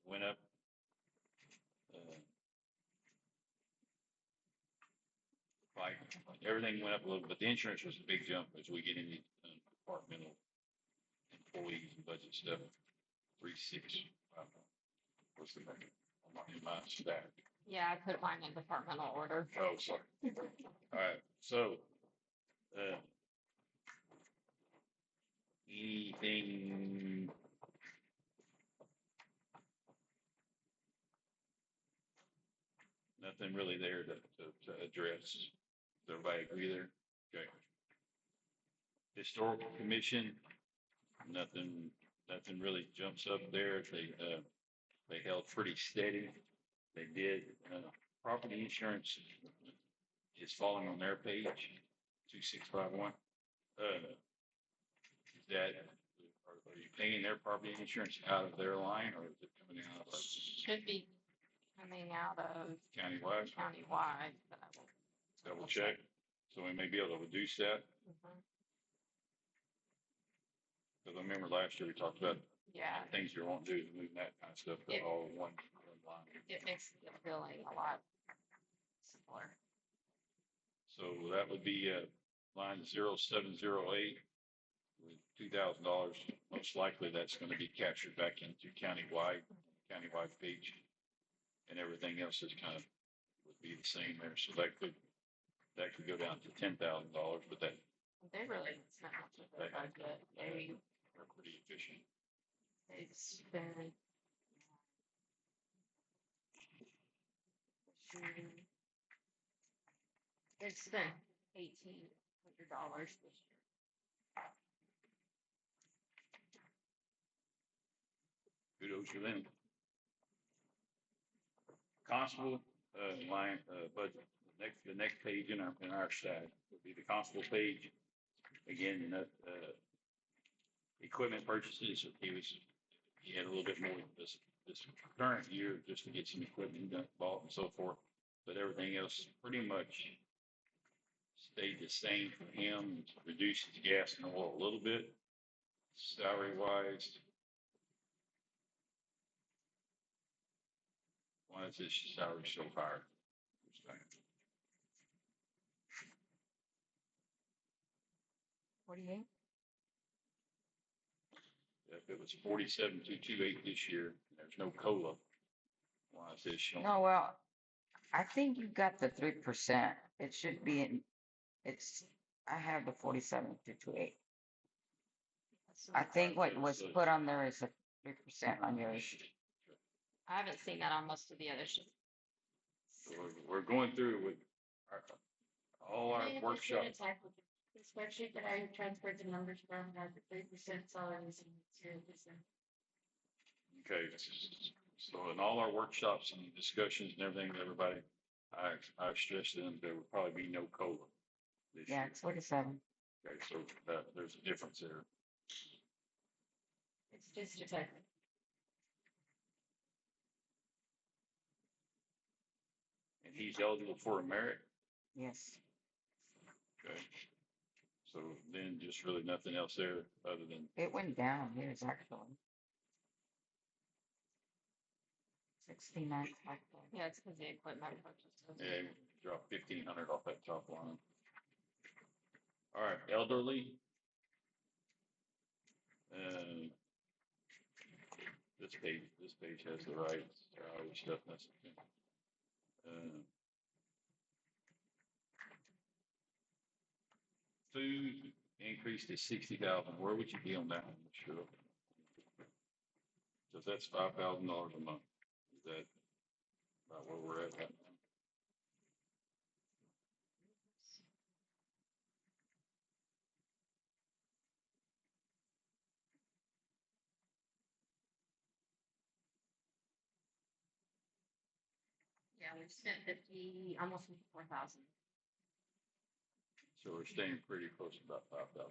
went up. Like, everything went up a little, but the insurance was a big jump as we get into departmental employees and budget stuff. 3.6. What's the number? In my stack. Yeah, I put mine in departmental order. Oh, sorry. All right, so, anything? Nothing really there to address. Does everybody agree there? Okay. Historical Commission, nothing really jumps up there. They held pretty steady. They did, property insurance is falling on their page, 2651. Is that, are you paying their property insurance out of their line or is it coming out of Should be coming out of countywide? countywide, but I will. Double check. So we may be able to reduce that. Mhm. Because I remember last year we talked about Yeah, things you won't do to move that kind of stuff to Yeah. all one line. it makes the billing a lot simpler. So that would be line 0708 with $2,000. Most likely that's going to be captured back into countywide page, and everything else is kind of would be the same there. So that could go down to $10,000, but that They really spent much of their budget. are pretty efficient. They've spent. They've spent $1,800 this year. Kudos to them. Constable line budget. The next page in our stack would be the constable page. Again, equipment purchases. He had a little bit more this current year just to get some equipment bought and so forth. But everything else pretty much stayed the same for him. Reduced his gas and oil a little bit. Salary wise. Why is his salary so high? What do you think? If it was 47,228 this year, there's no COLA. Why is this showing? No, well, I think you got the 3%. It should be in, I have the 47,228. I think what was put on there is a 3% on yours. I haven't seen that on most of the others. So we're going through with all our workshops. The spreadsheet that I transferred the numbers from had the 3% salaries and 0%. Okay, so in all our workshops and discussions and everything, everybody, I stressed to them there would probably be no COLA this Yeah, year. it's 47. Okay, so there's a difference there. It's just a typo. And he's eligible for a merit. Yes. Okay. So then just really nothing else there other than, It went down. Here's actually 69. Yeah, it's because the equipment purchases. yeah, drop 1,500 off that top line. All right, elderly. This page has the right stuff. That's food increased to 60,000. Where would you be on that one? Sure. So that's $5,000 a month. Is that about where we're at right now? Yeah, we've spent almost 54,000. So we're staying pretty close to about 5,000.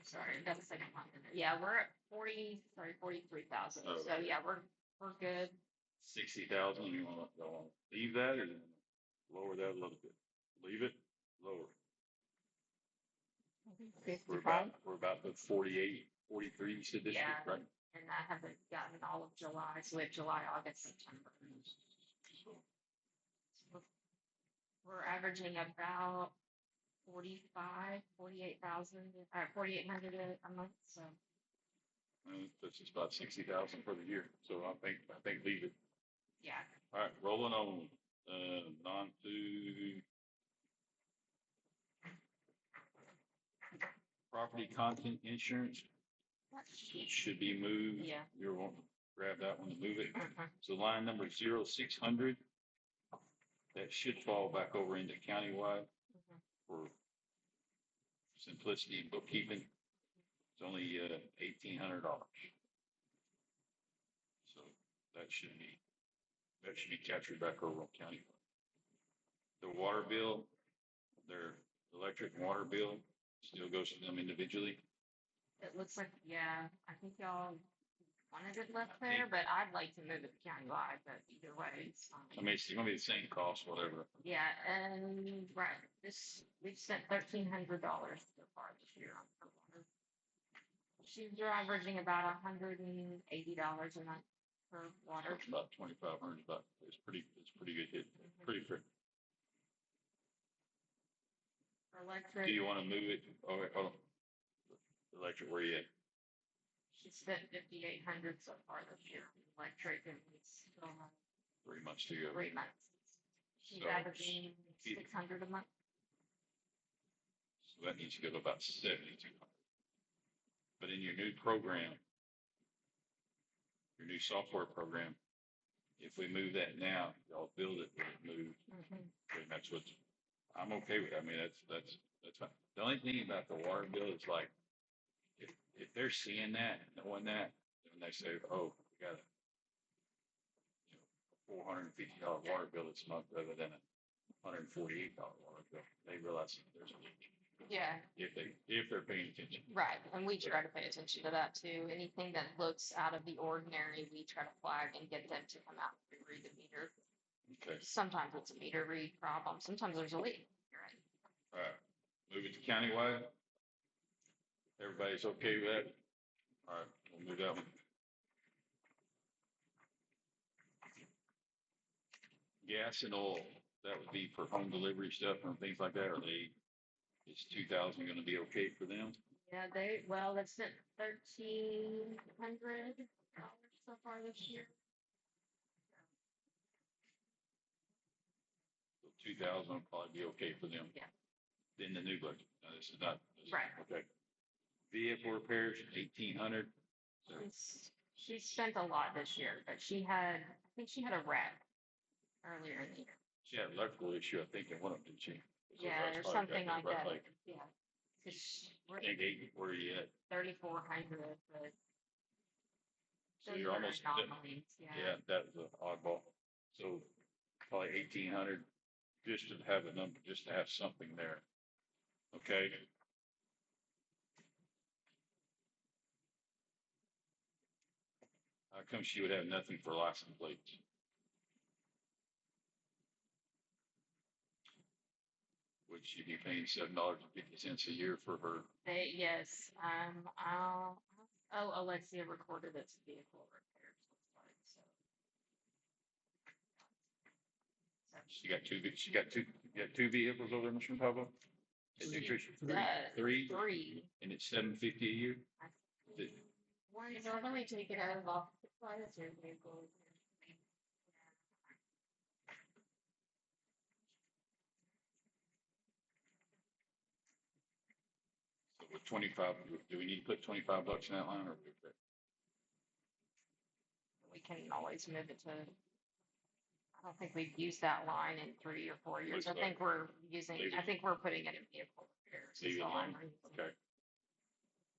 Sorry, that's the second one. Yeah, we're at 43,000. Oh. So yeah, we're good. 60,000, you want to leave that or you wanna lower that a little bit? Leave it, lower. We're about the 48, 43, you said this year, Yeah. right? And I haven't gotten all of July, so we have July, August, September. We're averaging about 48,000, 4,800 a month, so. That's just about 60,000 for the year. So I think leave it. Yeah, All right, rolling on, non-food. Property content insurance should be moved. yeah. You're wanting to grab that one and move it. Mhm. So line number 0600, that should fall back over into countywide Mhm. for simplicity and bookkeeping. It's only $1,800. So that should be captured back over on countywide. The water bill, their electric and water bill still goes to them individually. It looks like, yeah, I think y'all wanted it left there, but I'd like to move it to countywide, but either way, it's I fine. mean, it's gonna be the same cost, whatever. Yeah, and right, we've spent $1,300 so far this year on her water. She's averaging about $180 a month for water. It's about 2,500 bucks. It's pretty good hit, pretty fair. For Do electric, you want to move it? Oh, wait, hold on. Electric, where you at? she spent 5,800 so far this year. Electric, and it's still 3 months to go. 3 months. She's So averaging 600 a month. So that needs to go to about 7,200. But in your new program, your new software program, if we move that now, y'all build it, move, and that's what, I'm okay with. I mean, that's fine. The only thing about the water bill is like, if they're seeing that, knowing that, and they say, oh, we got a $450 water bill this month rather than a $148 water bill, they realize there's a leak. Yeah, If they're paying attention. right. And we try to pay attention to that too. Anything that looks out of the ordinary, we try to flag and get them to come out and read the meter. Okay, Sometimes it's a meter read problem. Sometimes there's a leak. You're right. all right. Move it to countywide. Everybody's okay with that? All right, we'll move that one. Gas and oil, that would be for home delivery stuff and things like that, or is 2,000 gonna be okay for them? Yeah, they've spent $1,300 so far this year. So 2,000 will probably be okay for them. Yeah. In the new budget. Now, this is not. Right. Okay. Vehicle repairs, 1,800. So She spent a lot this year, but I think she had a wreck earlier in the year. she had an electrical issue, I think, in one of them, didn't she? So Yeah, that's or probably something got like the that. right, Yeah. Cause we're I think where are you at? 3,400, but. So those you're are almost, anomalies, yeah, that was an oddball. So probably 1,800, just to have a number, just to have something there. Okay. How come she would have nothing for license plates? Would she be paying $7.50 a year for her? Yes, Alexia recorded its vehicle repairs, looks like, so. She got two vehicles over there, Mr. Pablo? Is it three? Three. And it's $7.50 a year? One, normally take it out of off the price or vehicle. So with 25, do we need to put 25 bucks in that line or? We can always move it to. I don't think we've used that line in 3 or 4 years. I think we're putting it in vehicle repairs. Leave it is all I'm alone. using. Okay.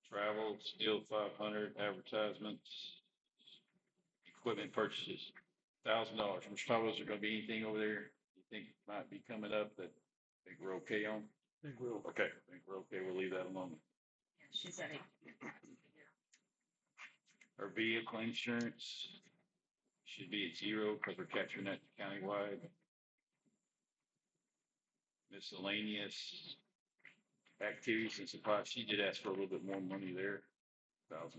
Travel, still 500, advertisements, equipment purchases, $1,000. Mr. Pablo, is there gonna be anything over there you think might be coming up that think we're okay on? think we'll, Okay, I think we're okay, we'll leave that alone. She's at eight. Our vehicle insurance should be at zero because we're capturing that countywide. Miscellaneous activities and supplies, she did ask for a little bit more money there, $1,000.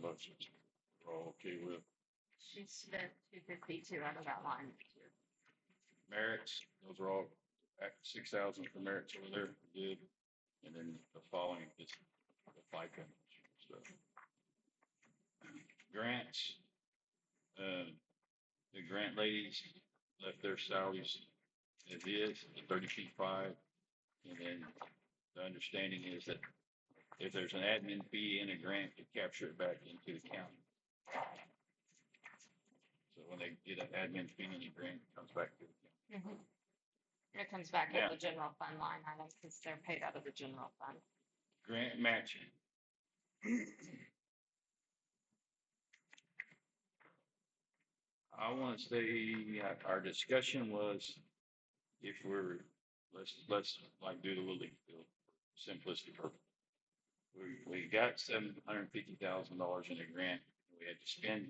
We're all okay with She spent 252 out of that line. merits, those are all at 6,000 for merits over there, good. And then the following is the FICA stuff. Grants, the grant ladies left their salaries as is, the 32.5. And then the understanding is that if there's an admin fee in a grant, you capture it back into the county. So when they get an admin fee in a grant, it comes back to the county. It comes back Yeah. at the general fund line item because they're paid out of the general fund. Grant matching. I want to say our discussion was if let's like do the little league field, simplistic purpose. We got $750,000 in a grant. We had to spend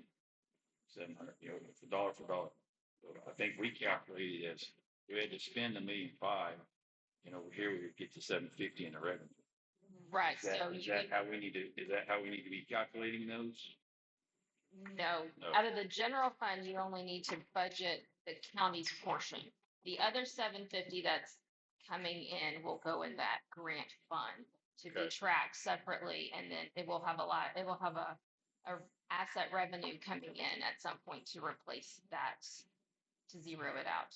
700, for dollar for dollar. So I think we calculated as we had to spend $1.5 million, over here we would get to 750 in the revenue. Right, Is that, so is you that how we need to, is that how we need to be calculating those? no, No. out of the general fund, you only need to budget the county's portion. The other 750 that's coming in will go in that grant fund to be Okay. tracked separately, and then it will have a asset revenue coming in at some point to replace that, to zero it out.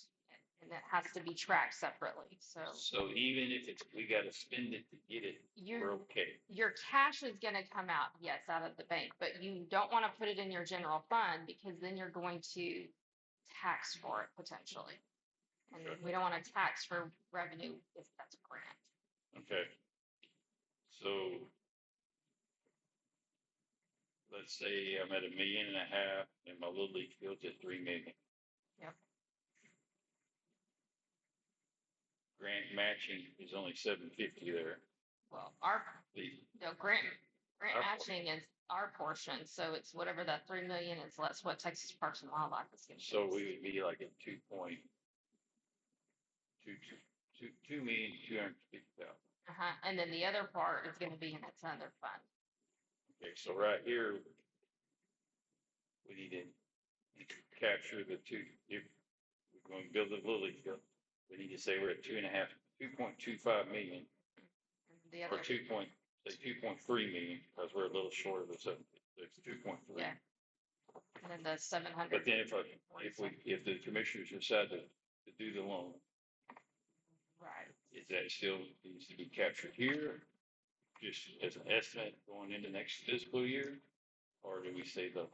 And that has to be tracked separately, so So even if we got to spend it to get it, we're okay. your cash is gonna come out, yes, out of the bank, but you don't want to put it in your general fund because then you're going to tax for it potentially. And Okay. we don't want to tax for revenue if that's a grant. Okay. So let's say I'm at $1.5 million and my little league field's at 3 million. Yep. Grant matching is only 750 there. Well, The, grant Our matching is our portion, so it's whatever that 3 million is less what Texas Parks and Wildlife is gonna. so give us. we would be like at 2,250,000. And then the other part is gonna be in its other fund. Okay, so right here, we need to capture the two, if we're going to build a little league field, we need to say we're at 2.25 million, And the or other, 2.3 million, because we're a little short of the 7, it's 2.3. Yeah. and then the 700. But then if the commissioners decide to do the loan, Right. is that still needs to be captured here? Just as an estimate going into next fiscal year? Or do we say the,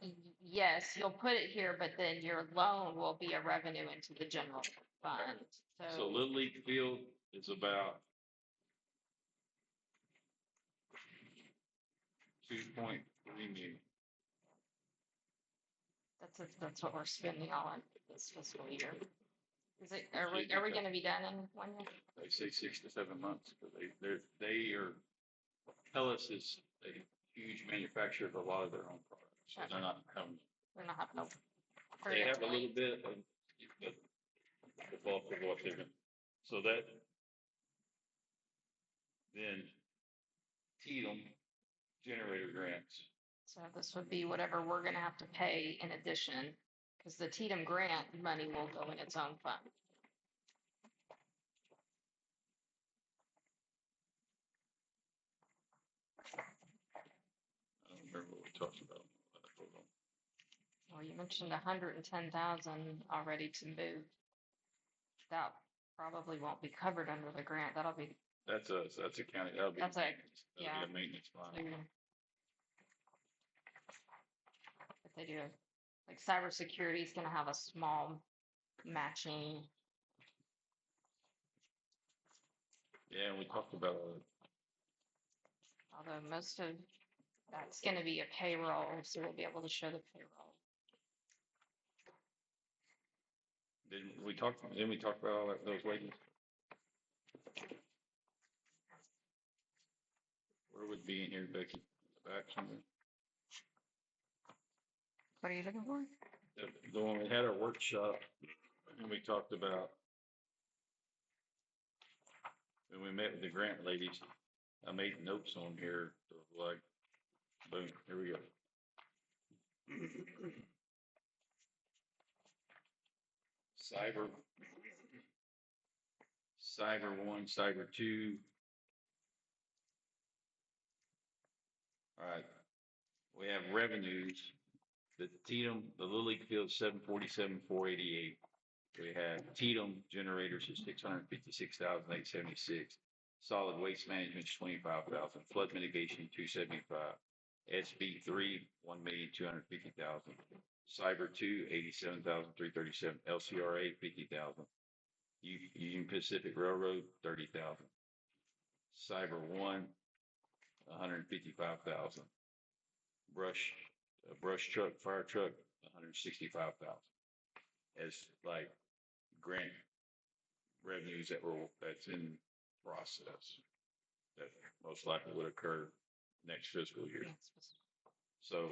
Yes, you'll put it here, but then your loan will be a revenue into the general fund. so Little League Field is about 2.3 million. That's what we're spending on this fiscal year. Is it, are we gonna be done in 1 year? They say 6 to 7 months, but they are, Hellas is a huge manufacturer of a lot of their own products. So they're not having, We're not having no. they have a little bit of the bulk of what they're doing. So that, then Tatum generator grants. So this would be whatever we're gonna have to pay in addition, because the Tatum grant money will go in its own fund. I don't remember what we talked about. Hold on. Well, you mentioned 110,000 already to move. That probably won't be covered under the grant. That'll be. That's a county, that'll be. That's a- maintenance. That'll yeah. be a maintenance line. If they do, like cybersecurity is gonna have a small matching. Yeah, and we talked about, Although most of that's gonna be a payroll, so we'll be able to show the payroll. didn't we talk about all that, those wages? Where would be in here, Becky? Back somewhere. What are you looking for? The one we had our workshop and we talked about. When we met with the grant ladies, I made notes on here, so like, boom, here we go. Cyber 1, Cyber 2. All right. We have revenues. The Tatum, the Little League Field, 747,488. We have Tatum generators is 656,876. Solid waste management is 25,000. Flood mitigation 275. SB3 1,250,000. Cyber 2 87,337. LCRA 50,000. Union Pacific Railroad 30,000. Cyber 1 155,000. Brush truck, fire truck 165,000. As like grant revenues that's in process that most likely would occur next fiscal year. So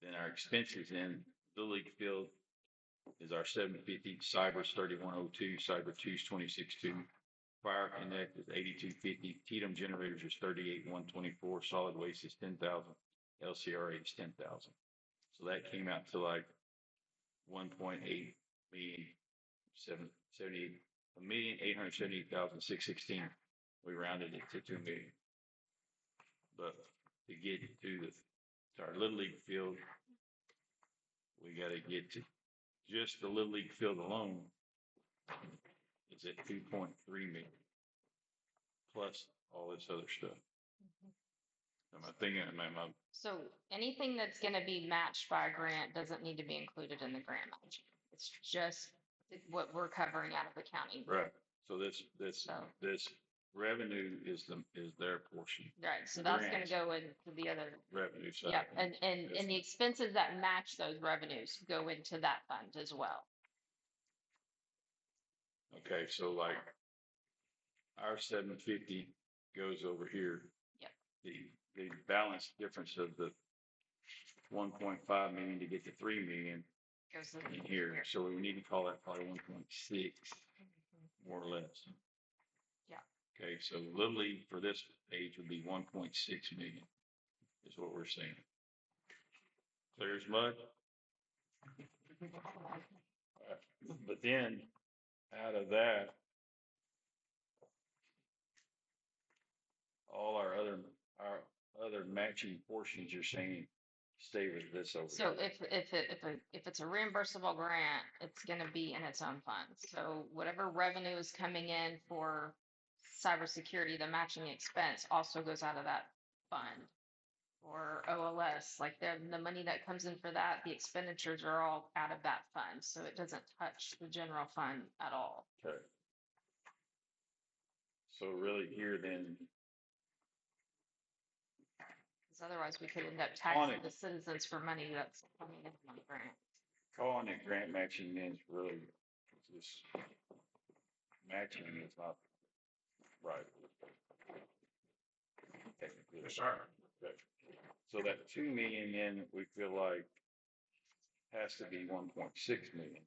then our expenses in the league field is our 750, cyber's 3102, cyber 2's 262, fire connect is 8250, Tatum generators is 38,124, solid waste is 10,000, LCRA is 10,000. So that came out to like 1.8 million, 1,878,616. We rounded it to 2 million. But to get to our Little League field, we got to get to just the Little League field alone is at 2.3 million, plus all this other stuff. Am I thinking, So anything that's gonna be matched by a grant doesn't need to be included in the grant match. It's just what we're covering out of the county. right? So this So- revenue is their portion, Right, so that's gonna Grants. go into the other, revenue side. yeah, and the expenses that match those revenues go into that fund as well. Okay, so like our 750 goes over here. Yep. The balance difference of the 1.5 million to get to 3 million Goes in here. So we need to call that probably 1.6, more or less. Yeah. Okay, so Little League for this page would be 1.6 million is what we're saying. Clear as mud? But then out of that, all our other matching portions you're saying stay with this over So here. if it's a reimbursable grant, it's gonna be in its own fund. So whatever revenue is coming in for cybersecurity, the matching expense also goes out of that fund. Or OLS, like the money that comes in for that, the expenditures are all out of that fund, so it doesn't touch the general fund at all. Okay. So really here then, Because otherwise we could end up On taxing it. the citizens for money that's coming in from the grant. calling it grant matching means really just matching is not right. Technically. Yes, sir. Okay. So that 2 million then we feel like has to be 1.6 million.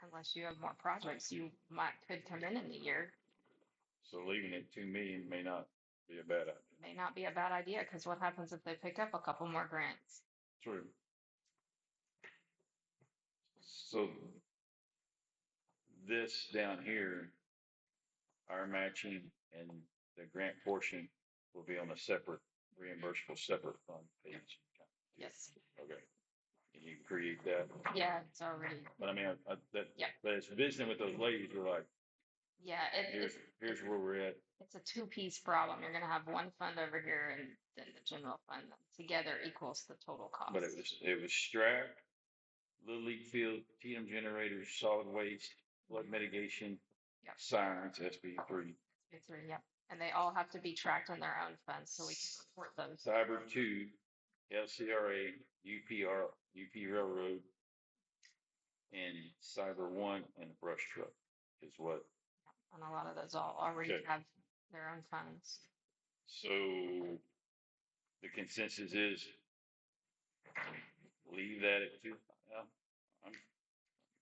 Unless you have more projects, could come in the year. So leaving it 2 million may not be a bad idea. May not be a bad idea, because what happens if they pick up a couple more grants? True. So this down here, our matching and the grant portion will be on a separate reimbursable separate fund page. Yes. Okay. Can you create that? Yeah, it's already, But I mean, Yeah. but it's visiting with those ladies, we're like, yeah, here's where we're at. it's a two-piece problem. You're gonna have one fund over here and then the general fund together equals the total cost. But it was Strat, Little League Field, Tatum generators, solid waste, flood mitigation, Yep. sirens, SB3, It's three, yep. And they all have to be tracked in their own funds, so we can report those. Cyber 2, LCRA, UP Railroad, and Cyber 1 and brush truck is what And a lot of those all already Okay. have their own funds. So the consensus is leave that at two,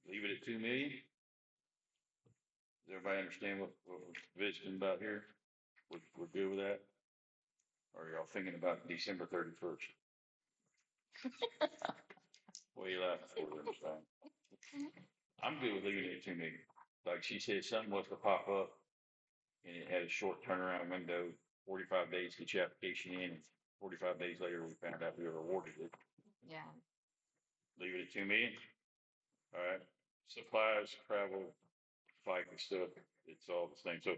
leave it at 2 million. Does everybody understand what we're visiting about here? We're good with that? Or are y'all thinking about December 31st? What are you laughing for, Stein? I'm good with leaving it at 2 million. Like she said, something was to pop up and it had a short turnaround window, 45 days to get your application in, and 45 days later, we found out we were awarded it. Yeah. Leave it at 2 million. All right. Supplies, travel, FICA stuff, it's all the same. So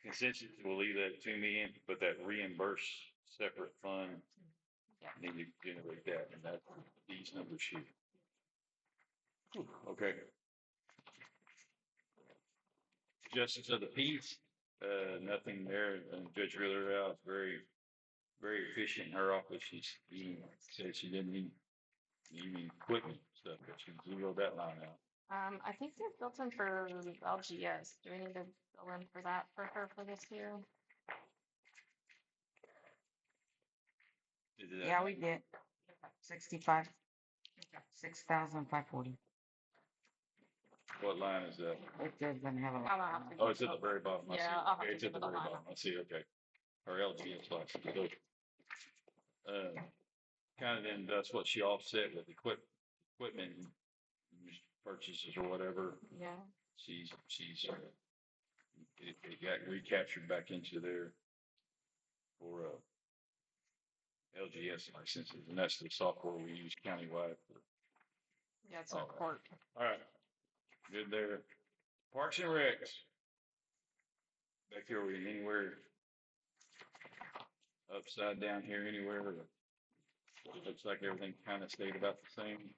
consensus, we'll leave that at 2 million, but that reimburse separate fund, Yeah. need to generate that, and that these numbers here. Okay. Justice of the peace, nothing there. And Judge Riller out, very, very efficient in her office. She said she didn't need even equipment stuff, but she zeroed that line out. I think they're built in for LGS. Do we need to go in for that for her for this year? Is it Yeah, we did. 65, 6,540. What line is that? It doesn't have a. I'll have to Oh, it's at the very bottom. I see Yeah, it. I'll have Okay, to it's at give the it a very line. bottom. I see, okay. Or LGS license. So, kind of then that's what she offset with equipment purchases or whatever. Yeah. She's it got recaptured back into there for LGS licenses, and that's the software we use countywide for. Yeah, it's All a right. court. All right, good there. Parks and Recs. Back here, we anywhere upside down here anywhere? Or looks like everything kind of stayed about the same.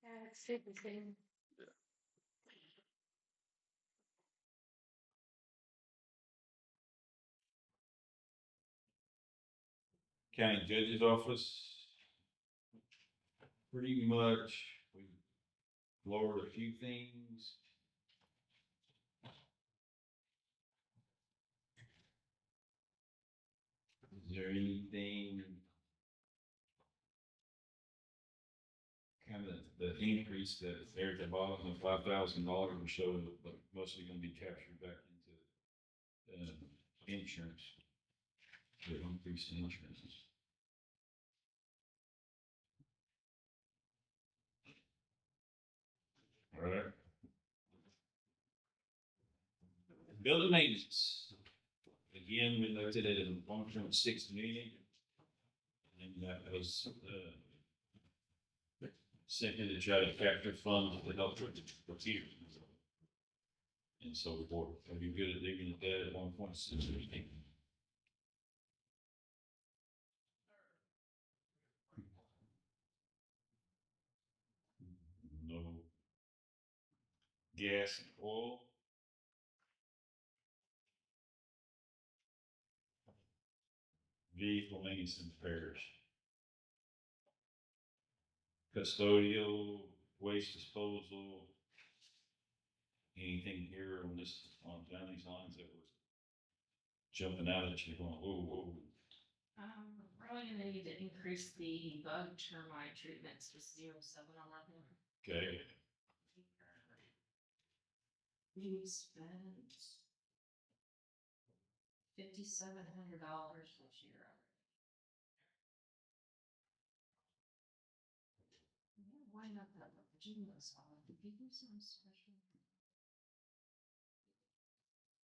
Yeah, it's stayed the same. County Judge's Office. Pretty much, we lowered a few things. Is there anything kind of the increase that is there at the bottom of $5,000 or so, but mostly going to be captured back into insurance? The increase in insurance. All right. Building maintenance. Again, we looked at it at 1.6 million. And that was simply to try to capture funds to help with the computer. And so we'll be good at leaving it there at 1.6 million. No gas and oil. Vehicle maintenance and repairs. Custodial, waste disposal. Anything here on this, down these lines that was jumping out at you going, whoa, whoa. Probably gonna need to increase the bug termite treatments to 0711. Okay. We spent $5,700 this year. Why not that Virginia solid? Did you do some special?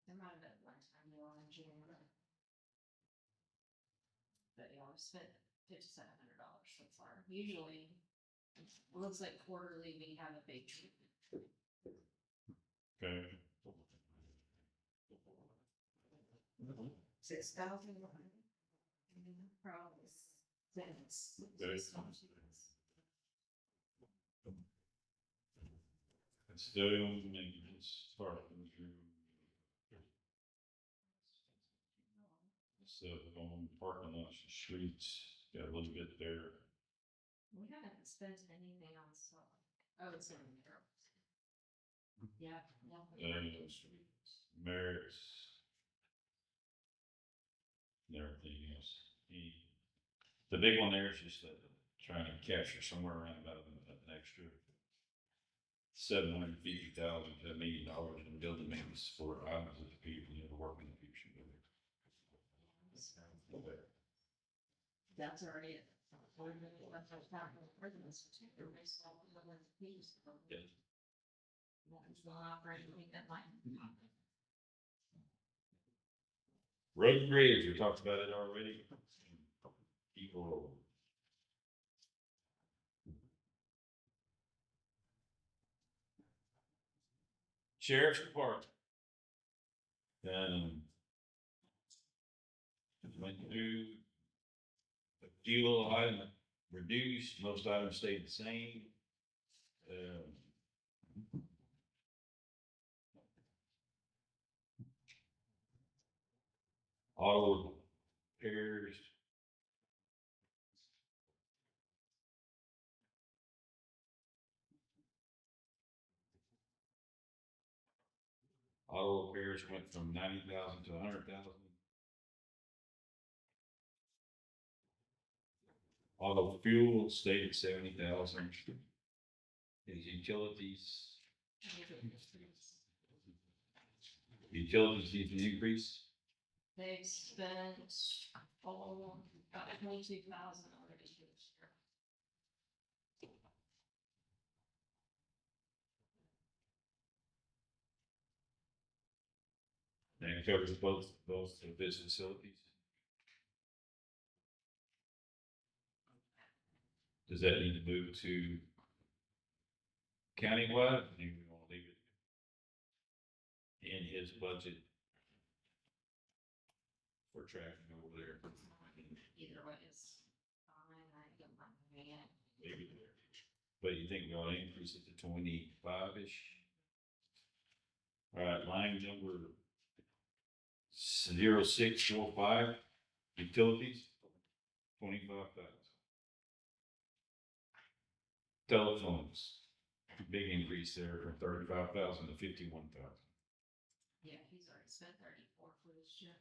There might have been one time they were in June. But yeah, we spent $5,700 so far. Usually, it looks like quarterly we have a big treatment. Okay. 6,000. Probably since. Okay. Custodial maintenance, parking through. So on parking lots and streets, got a little bit there. We haven't spent anything on stuff. Oh, it's in there. Yeah, yeah. Merits. And everything else. The big one there is just trying to capture somewhere around about an extra $750,000 to $1 million in building maintenance for items that the people need to work in the future. That's already it. Yes. That's not for anything that might. Road and bridge, we talked about it already. People. Sheriff's Department. Went through a few little items reduced, most items stayed the same. Auto repairs. Auto repairs went from 90,000 to 100,000. Auto fuel stayed at 70,000. These utilities need an increase. They've spent about 22,000 already this year. That covers both the business facilities. Does that need to move to countywide? Do we want to leave it in his budget for traffic over there? Either way is fine. I don't mind doing it. Maybe there. But you think we ought to increase it to 25-ish? All right, line number 0645, utilities, 25,000. Telephones, big increase there from 35,000 to 51,000. Yeah, he's already spent 34 for this year.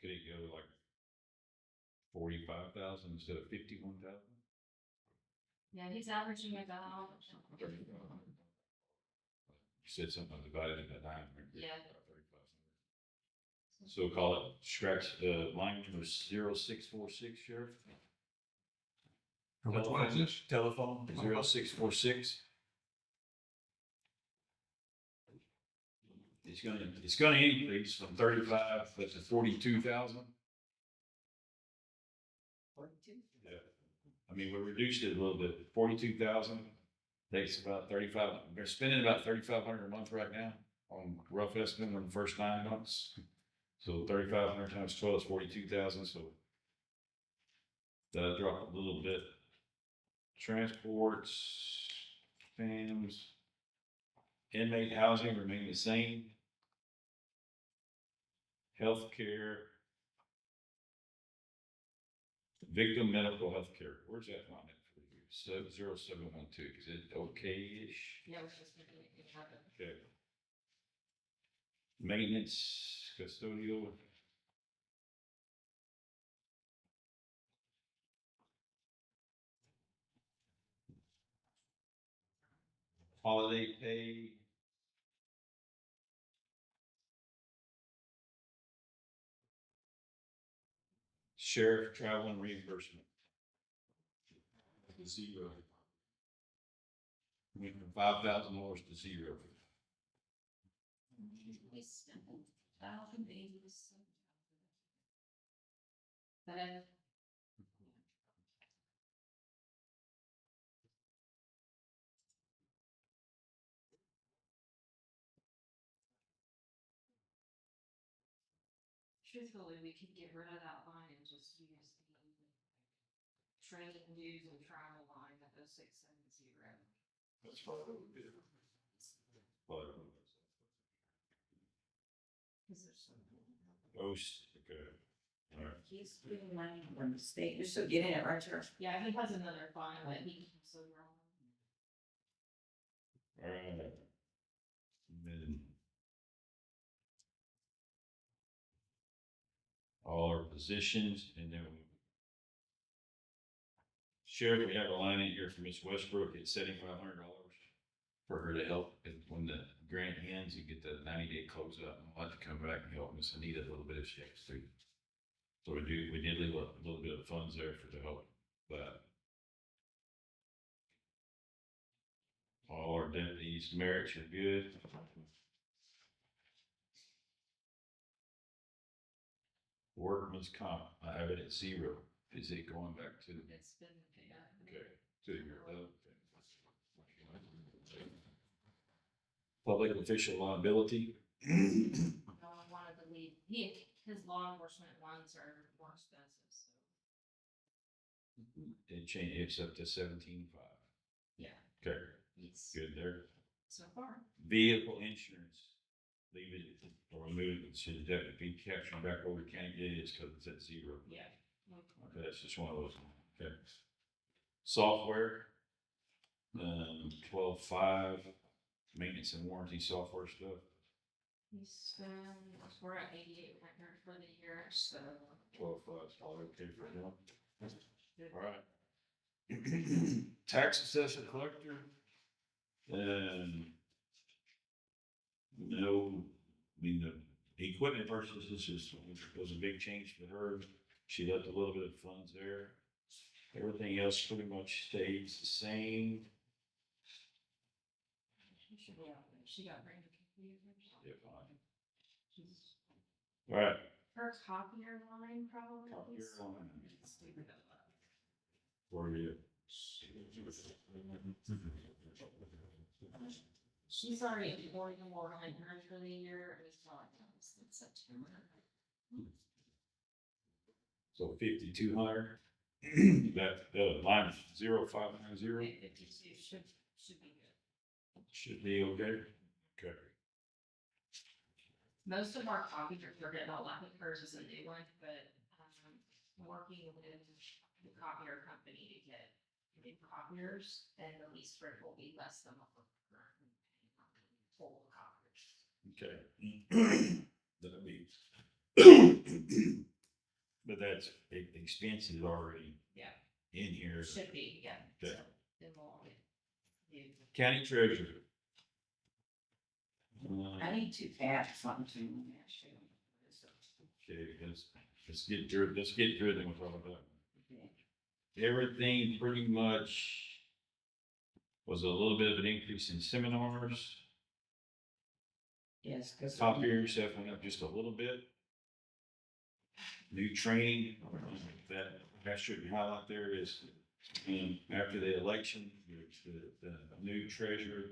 Could it go like 45,000 instead of 51,000? Yeah, he's averaging about. You said something divided into 900. Yeah. 3,500. So call it scratch line number 0646, Sheriff. Which one is this? Telephone 0646. It's gonna increase from 35 to 42,000. 42. Yeah. I mean, we reduced it a little bit. 42,000 takes about 35. They're spending about 3,500 a month right now on rough estimate on the first 9 months. So 3,500 times 12 is 42,000. So that'll drop a little bit. Transports, FAMs, inmate housing remain the same. Healthcare, victim medical health care. Where's that on it for you? 0712. Is it okay-ish? Yeah, we're just making it happen. Okay. Maintenance, custodial. Holiday pay. Sheriff travel and reimbursement. Zero. Went from $5,000 to zero. We spent 1,080. But I. truthfully, we could get rid of that line and just use the training dues and travel line at 0670. That's what I would do. But, Cause there's some. okay, all right. He's getting money from the state, you're still getting it, right, Sheriff? Yeah, he has another file that he can so wrong. All right. And then all our positions, and then Sheriff, we have a line in here for Miss Westbrook at $7,500 for her to help when the grant ends and get the 90-day close up. I'll have to come back and help Miss Anita a little bit if she has to. So we did leave a little bit of funds there for to help, but all our deputies' merits are good. Workman's comp, I have it at 0. Is it going back to? It's been, yeah. Okay, to your, public official liability. No one wanted to leave, his law enforcement ones are more expensive, so. It changed, it's up to 17.5. Yeah. Okay, It's good there. so far. Vehicle insurance, leave it or remove it, should that be captured back over county? It is because it's at 0. Yeah. Okay, that's just one of those. Okay. Software, 12.5, maintenance and warranty software stuff. We're at 8,800 for the year, so. 12.5 is probably okay for him. Good. All right. Tax assessor collector. No, I mean, the equipment purchases was a big change for her. She left a little bit of funds there. Everything else pretty much stays the same. She should be out there. She got brand new computers. Yeah, fine. She's- All right. Her copier line probably. Copier is- line. Stupid. Where are you? She's already at 4,100 for the year. It was like, in September. So 5,200. That line is 0,590 52 should be good. should be okay. Okay. Most of our copiers are getting a lot of hers is a new one, but working with the copier company to get new copiers, and the lease rate will be less than what we're currently paying on full copiers. Okay. That'd be. But that's expense is already Yeah, in here. should be, yeah. So Okay. then we'll get new. County treasurer. I need to add something, actually. Okay, let's get through it. Let's get through it, then we'll talk about it. Everything pretty much was a little bit of an increase in seminars. Yes, because. Copier stuff went up just a little bit. New training, that should highlight there is, after the election, the new treasurer,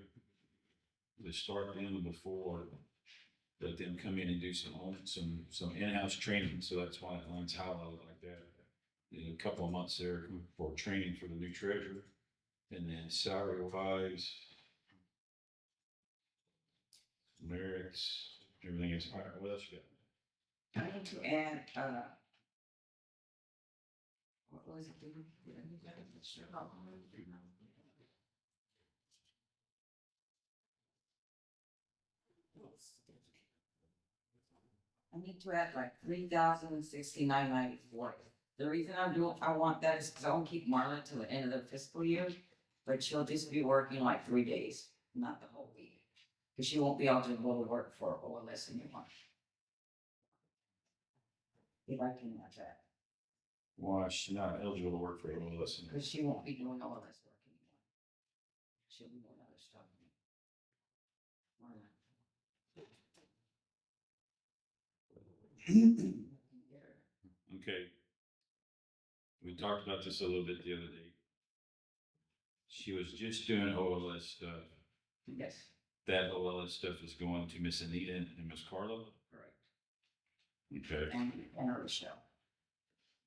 they start them before, let them come in and do some in-house training, so that's why that line's highlighted like that. In a couple of months there for training for the new treasurer, and then salary wise, merits, everything is, all right, what else you got? I need to add, what was it? I need to add like 3,069.94. The reason I want that is because I won't keep Marla till the end of the fiscal year, but she'll just be working like 3 days, not the whole week. Because she won't be eligible to work for OLS anymore. If I can add that, Why she's not eligible to work for OLS? because she won't be doing OLS work anymore. She'll be doing other stuff. Okay. We talked about this a little bit the other day. She was just doing OLS stuff. Yes, That OLS stuff is going to Miss Anita and Miss Carla. correct. Okay, and Rochelle.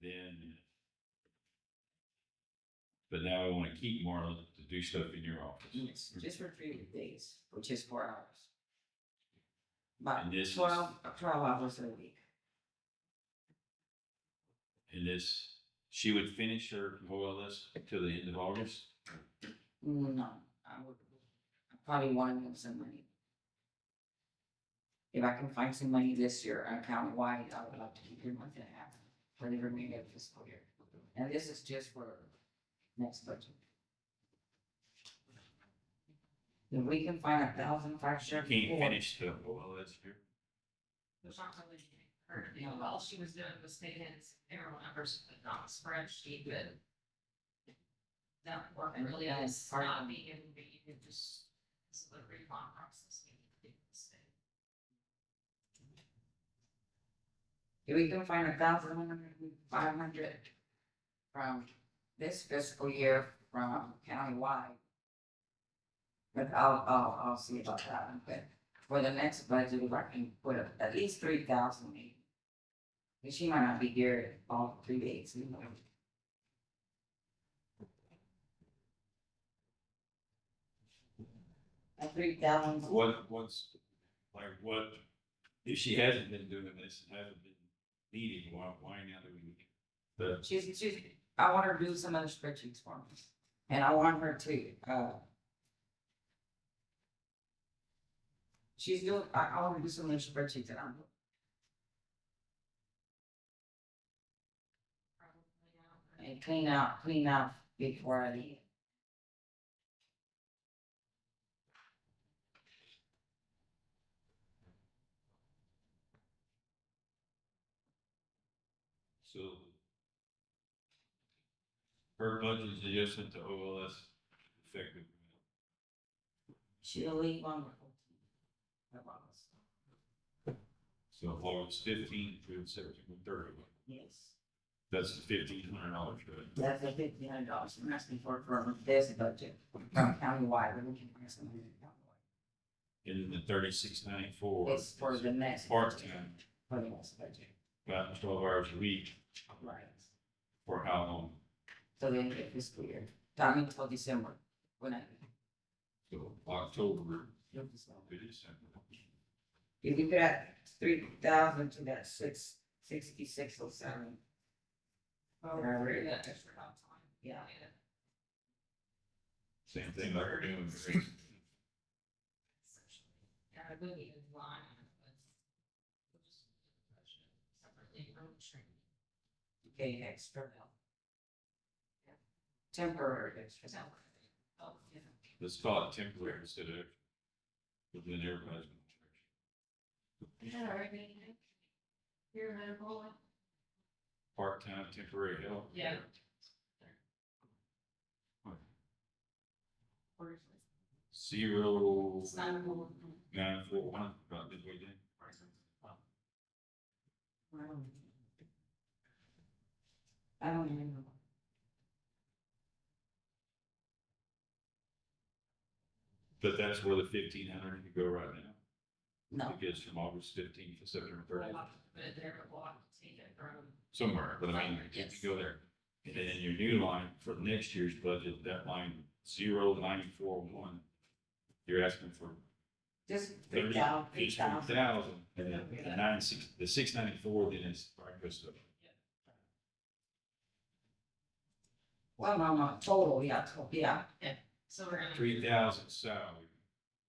then. But now I want to keep Marla to do stuff in your office. Yes, just for 3 days, which is 4 hours. But And this is- 12 hours a week. And this, she would finish her OLS till the end of August? No, I would probably want to move some money. If I can find some money this year countywide, I would like to keep it month and a half for the remainder of the fiscal year. And this is just for next budget. If we can find 1,500. You can't finish the OLS here? There's not really currently, all she was doing was taking payroll numbers, but not a spreadsheet, but that work really is not being able to be, you just, it's the refund process. If we can find 1,500 from this fiscal year from countywide. But I'll see about that one, but for the next budget, if I can put at least 3,000 maybe. But she might not be here all 3 days, you know. At 3,000. What's, if she hasn't been doing this and hasn't been needing, why now do we need? But She's, I want her to do some other spreadsheets for me. And I want her to, she's doing, I want her to do some other spreadsheets that I'm doing. And clean out before I leave. so her budget is adjustment to OLS effective. She'll leave on the 14th of August. So August 15th through September 30th. Yes. That's the $1,500, right? That's the $1,500 I'm asking for this budget from countywide, we can bring some money countywide. And then the 3694. It's for the next. Part-time, For the next budget. about 12 hours a week, Right. for how long? So the end of the fiscal year, I mean till December, when I. So October till December. to December. If you could add 3,000 to that 6607. Oh, Whatever for it that is. extra time. Yeah. Same thing like we're doing. Yeah, I really need a line, but we'll just separately from training. Okay, extra help. Temporary extra help. Oh, yeah. Let's call it temporary instead of within everybody's contract. Yeah, all right, anything? You're available? Part-time temporary help. Yeah. Zero It's not cool. 941, about midway down. I don't even know. But that's where the 1,500 could go right now. No, Because from August 15th to September 30th, But there, we'll have to take it from. somewhere, but I mean, if you go there. And then in your new line for next year's budget, that line 0941, you're asking for just 30, 3,000, just 3,000. 3,000, and then the 694 then is FICA stuff. Well, no, total, yeah, yeah. So we're gonna. 3,000 salary.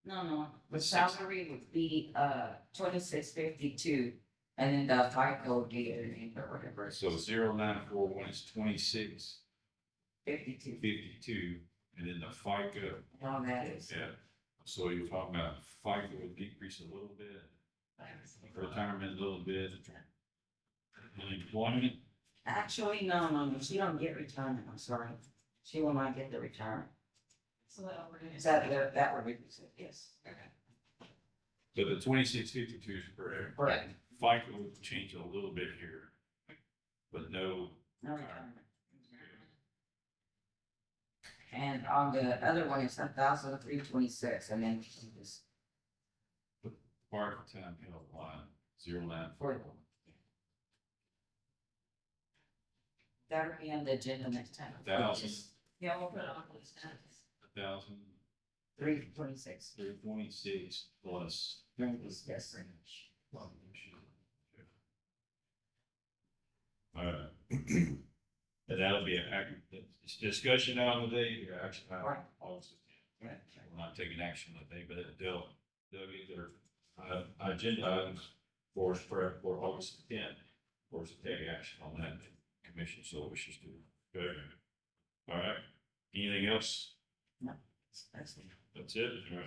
No, the Six. salary would be 2652, and then the FICA would be or whatever. So 0941 is 52, 2652, and then the FICA, and all that is. yeah. So you're talking about FICA would decrease a little bit, retirement a little bit, unemployment. Actually, no, she don't get retirement, I'm sorry. She will not get the retirement. So that we're gonna. That would reduce it, yes. So the 2652 is correct. Correct. FICA would change a little bit here, but no. No retirement. And on the other one, it's 1,326, and then this Part-time health line, 0941. for That'll be on the agenda next time. 1,000, Yeah, we'll put it on this time. 1,000, 326. 326 plus. Yes. All right. And that'll be it's discussion out of the day, or action out Right. August 10th. We're not taking action on the day, but they'll get their agenda items for August 10th. For us to take action on that commission, so wishes to. Okay. All right. Anything else? No. That's it. All right.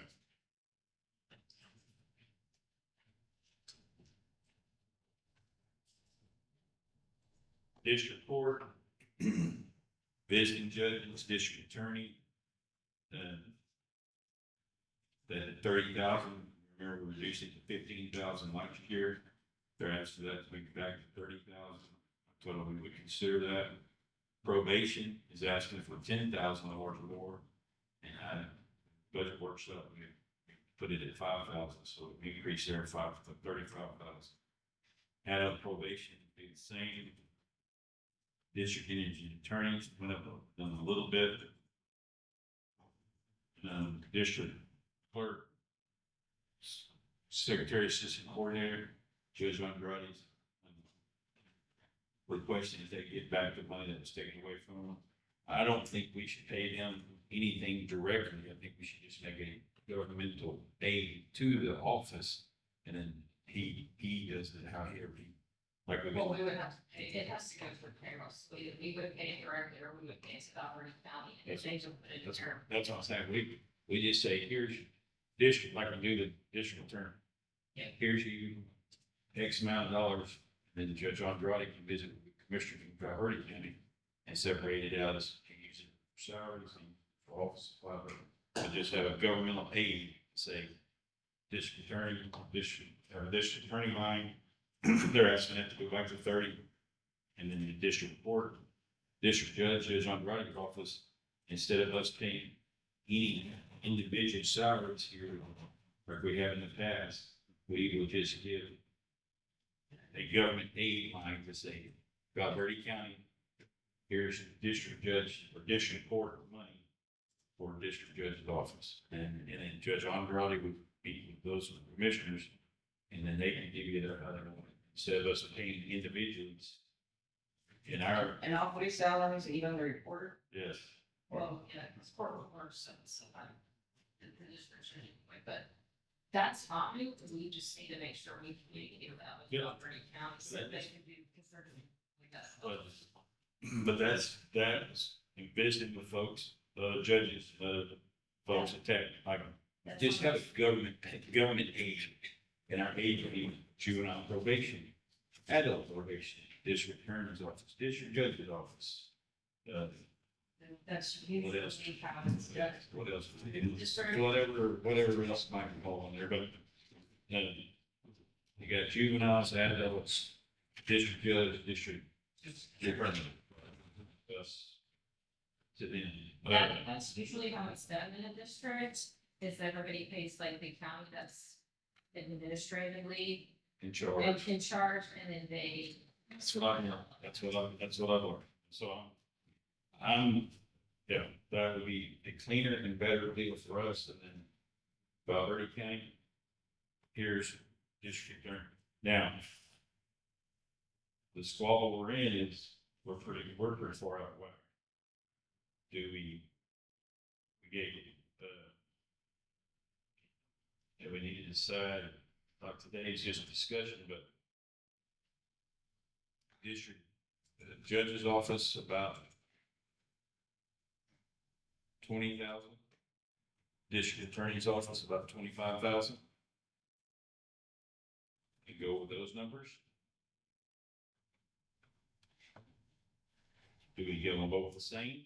District court, visiting judges, district attorney, the 30,000, remember we reduced it to 15,000 last year. They're asking that to bring it back to 30,000. I told them we would consider that. Probation is asking for 10,000 or more, and budget workshop, we put it at 5,000, so we increase there 35,000. Add up probation, be the same. District attorneys went up a little bit. District clerk, secretary, assistant coordinator, Judge Andrade's requesting that they get back the money that was taken away from them. I don't think we should pay them anything directly. I think we should just make a governmental aid to the office, and then he does it how he ever. Like Well, we would have to pay, it has to go through payroll, so we would pay it directly, or we would pay it to the operating county, and That's- they just put it in there. That's what I'm saying. We just say, here's your district, like we do the district attorney. Yeah. Here's you X amount of dollars, and then Judge Andrade can visit with the commissioner from Valverde County and separate it out as he uses it for salaries and for office supply. But just have a governmental aid, say, district attorney, district attorney line, they're asking it to go back to 30, and then the district court, district judge, Judge Andrade's office, instead of us paying any individual salaries here, like we have in the past, we will just give a government aid line to say, Valverde County, here's the district judge or district court money for district judge's office. And then Judge Andrade would be with those commissioners, and then they can give you their other one, instead of us paying individuals in our, And all 3 salaries, even the reporter? yes. Well, yeah, it's court reports, so the description anyway, but that's fine, we just need to make sure we communicate with that with the Yeah. operating county, so that they can do, because they're gonna, like that. But that's in visiting with folks, judges, folks that tech, like, just have a government aid in our aid, juvenile probation, adult probation, district attorney's office, district judge's office. That's. What else? Yeah. What else? Just for- Whatever else might fall on there, but, you got juveniles, adults, district judge, district attorney. To them. That's usually how it's done in a district, is everybody pays like the county that's administratively In charge. in charge, and then they. That's what I know. That's what I learned. So yeah, that would be a cleaner and better deal for us than Valverde County. Here's district attorney. Now, the squabble we're in is, we're pretty far out of whack. We gave, and we need to decide, like today is just a discussion, but district judge's office about 20,000. District attorney's office about 25,000. You go with those numbers? Do we give them both the same?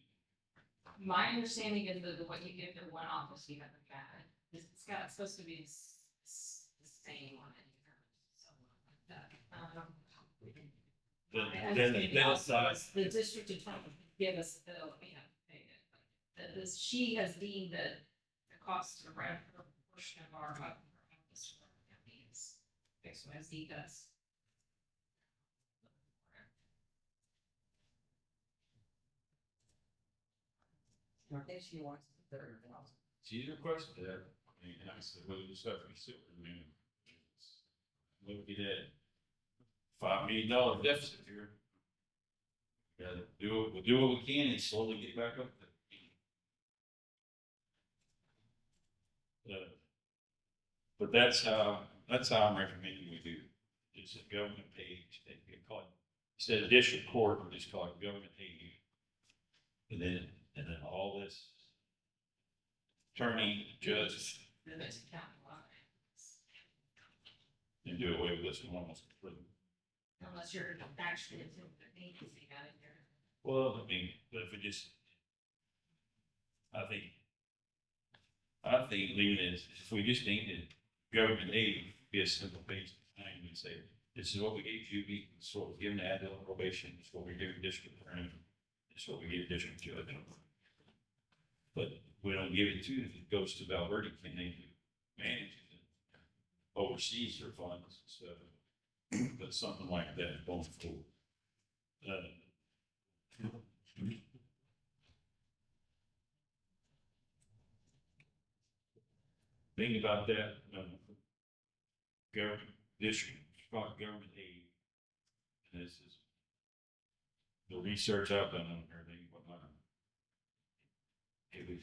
My understanding is that what you give to one office, you have to got it. It's supposed to be the same on it. The district attorney give us the bill, we have to pay it. But this, she has deemed that the cost of rent for a portion of our office is fixed as he does. I think she wants 30,000. She's requested that, and I said, well, just have to be super, man. Look at that $5 million deficit here. Gotta do it, we'll do what we can and slowly get back up there. But that's how I'm recommending we do. It's a government page, they call it, instead of district court, we just call it government aid. And then all this attorney, judge, Then it's county line. and do away with this one almost completely. Unless you're actually into the agency out of here. Well, I mean, but if we just, I think leaving it, if we just named it government aid, be a simple page, and we say, this is what we gave Juby, this is what we're giving to adult probation, this is what we give district attorney, this is what we give district judge. But we don't give it to them, it goes to Valverde, and they manage it, oversees their funds and stuff. But something like that going forward. Thing about that, government, district, government aid, and this is the research I've done on everything, whatnot. It would,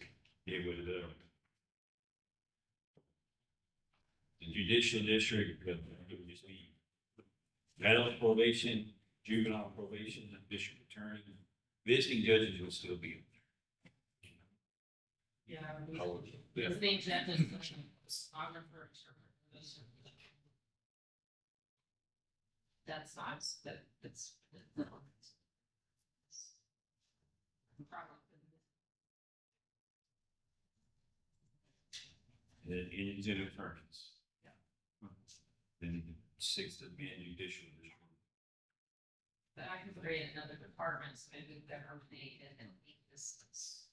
the judicial district, it would just be adult probation, juvenile probation, district attorney, visiting judges will still be. Yeah. Oh, The thing that is, I'm referring to this. That's nice, but it's. And then Indians and attorneys. Yeah. Then 6th of being judicial district. But I can create another department, so maybe government aid and lead distance.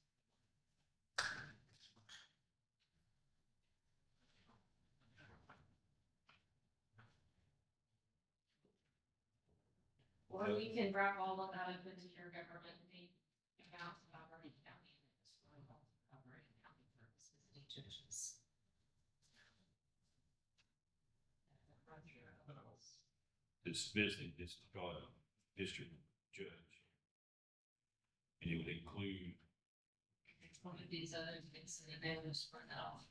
Or we can wrap all of that up into your government aid account, operating county, and it's for all operating county purposes, and judges. This visiting, this called a district judge. And it would include, It's one of these other things, and then we'll spread that off.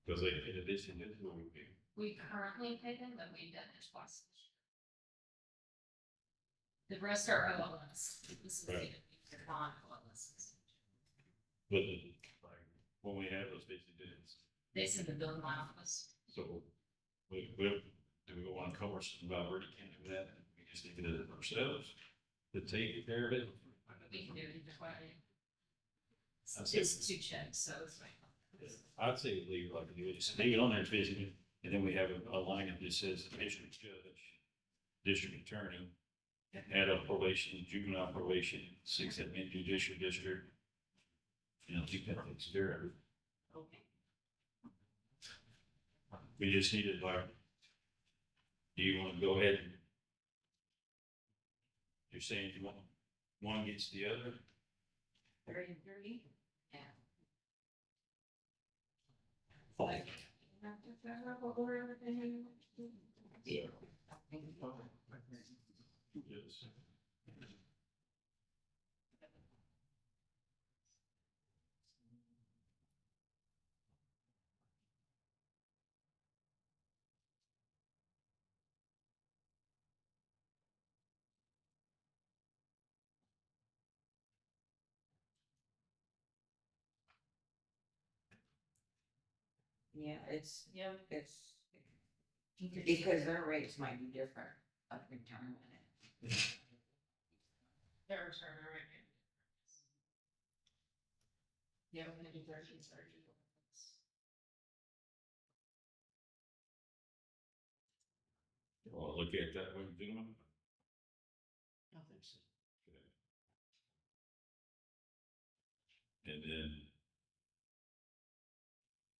because they, in addition, this is what we do. We currently pay them, but we've done it twice this year. The rest are OLS. This is Right. the non-OLS. But like, when we have those basic duties, They send the bill to my office. so do we want to cover something about Verde County with that? We just leave it ourselves to take care of it. We can do it either way. I see. It's 2 checks, so it's like. I'd say leave it like it is, just leave it on there, it's basically, and then we have a line that just says district judge, district attorney, adult probation, juvenile probation, 6th admin judicial district. You know, keep that takes care of it. Okay. We just needed like, do you want to go ahead and you're saying you want one gets the other? 30 and 30? Yeah. Like, Yeah. yes. Yeah, it's, Yeah. it's, because their rates might be different of retirement. There's our right here. Yeah, we're gonna do 30 and 30. You want to look at that when you're doing it? I think so. And then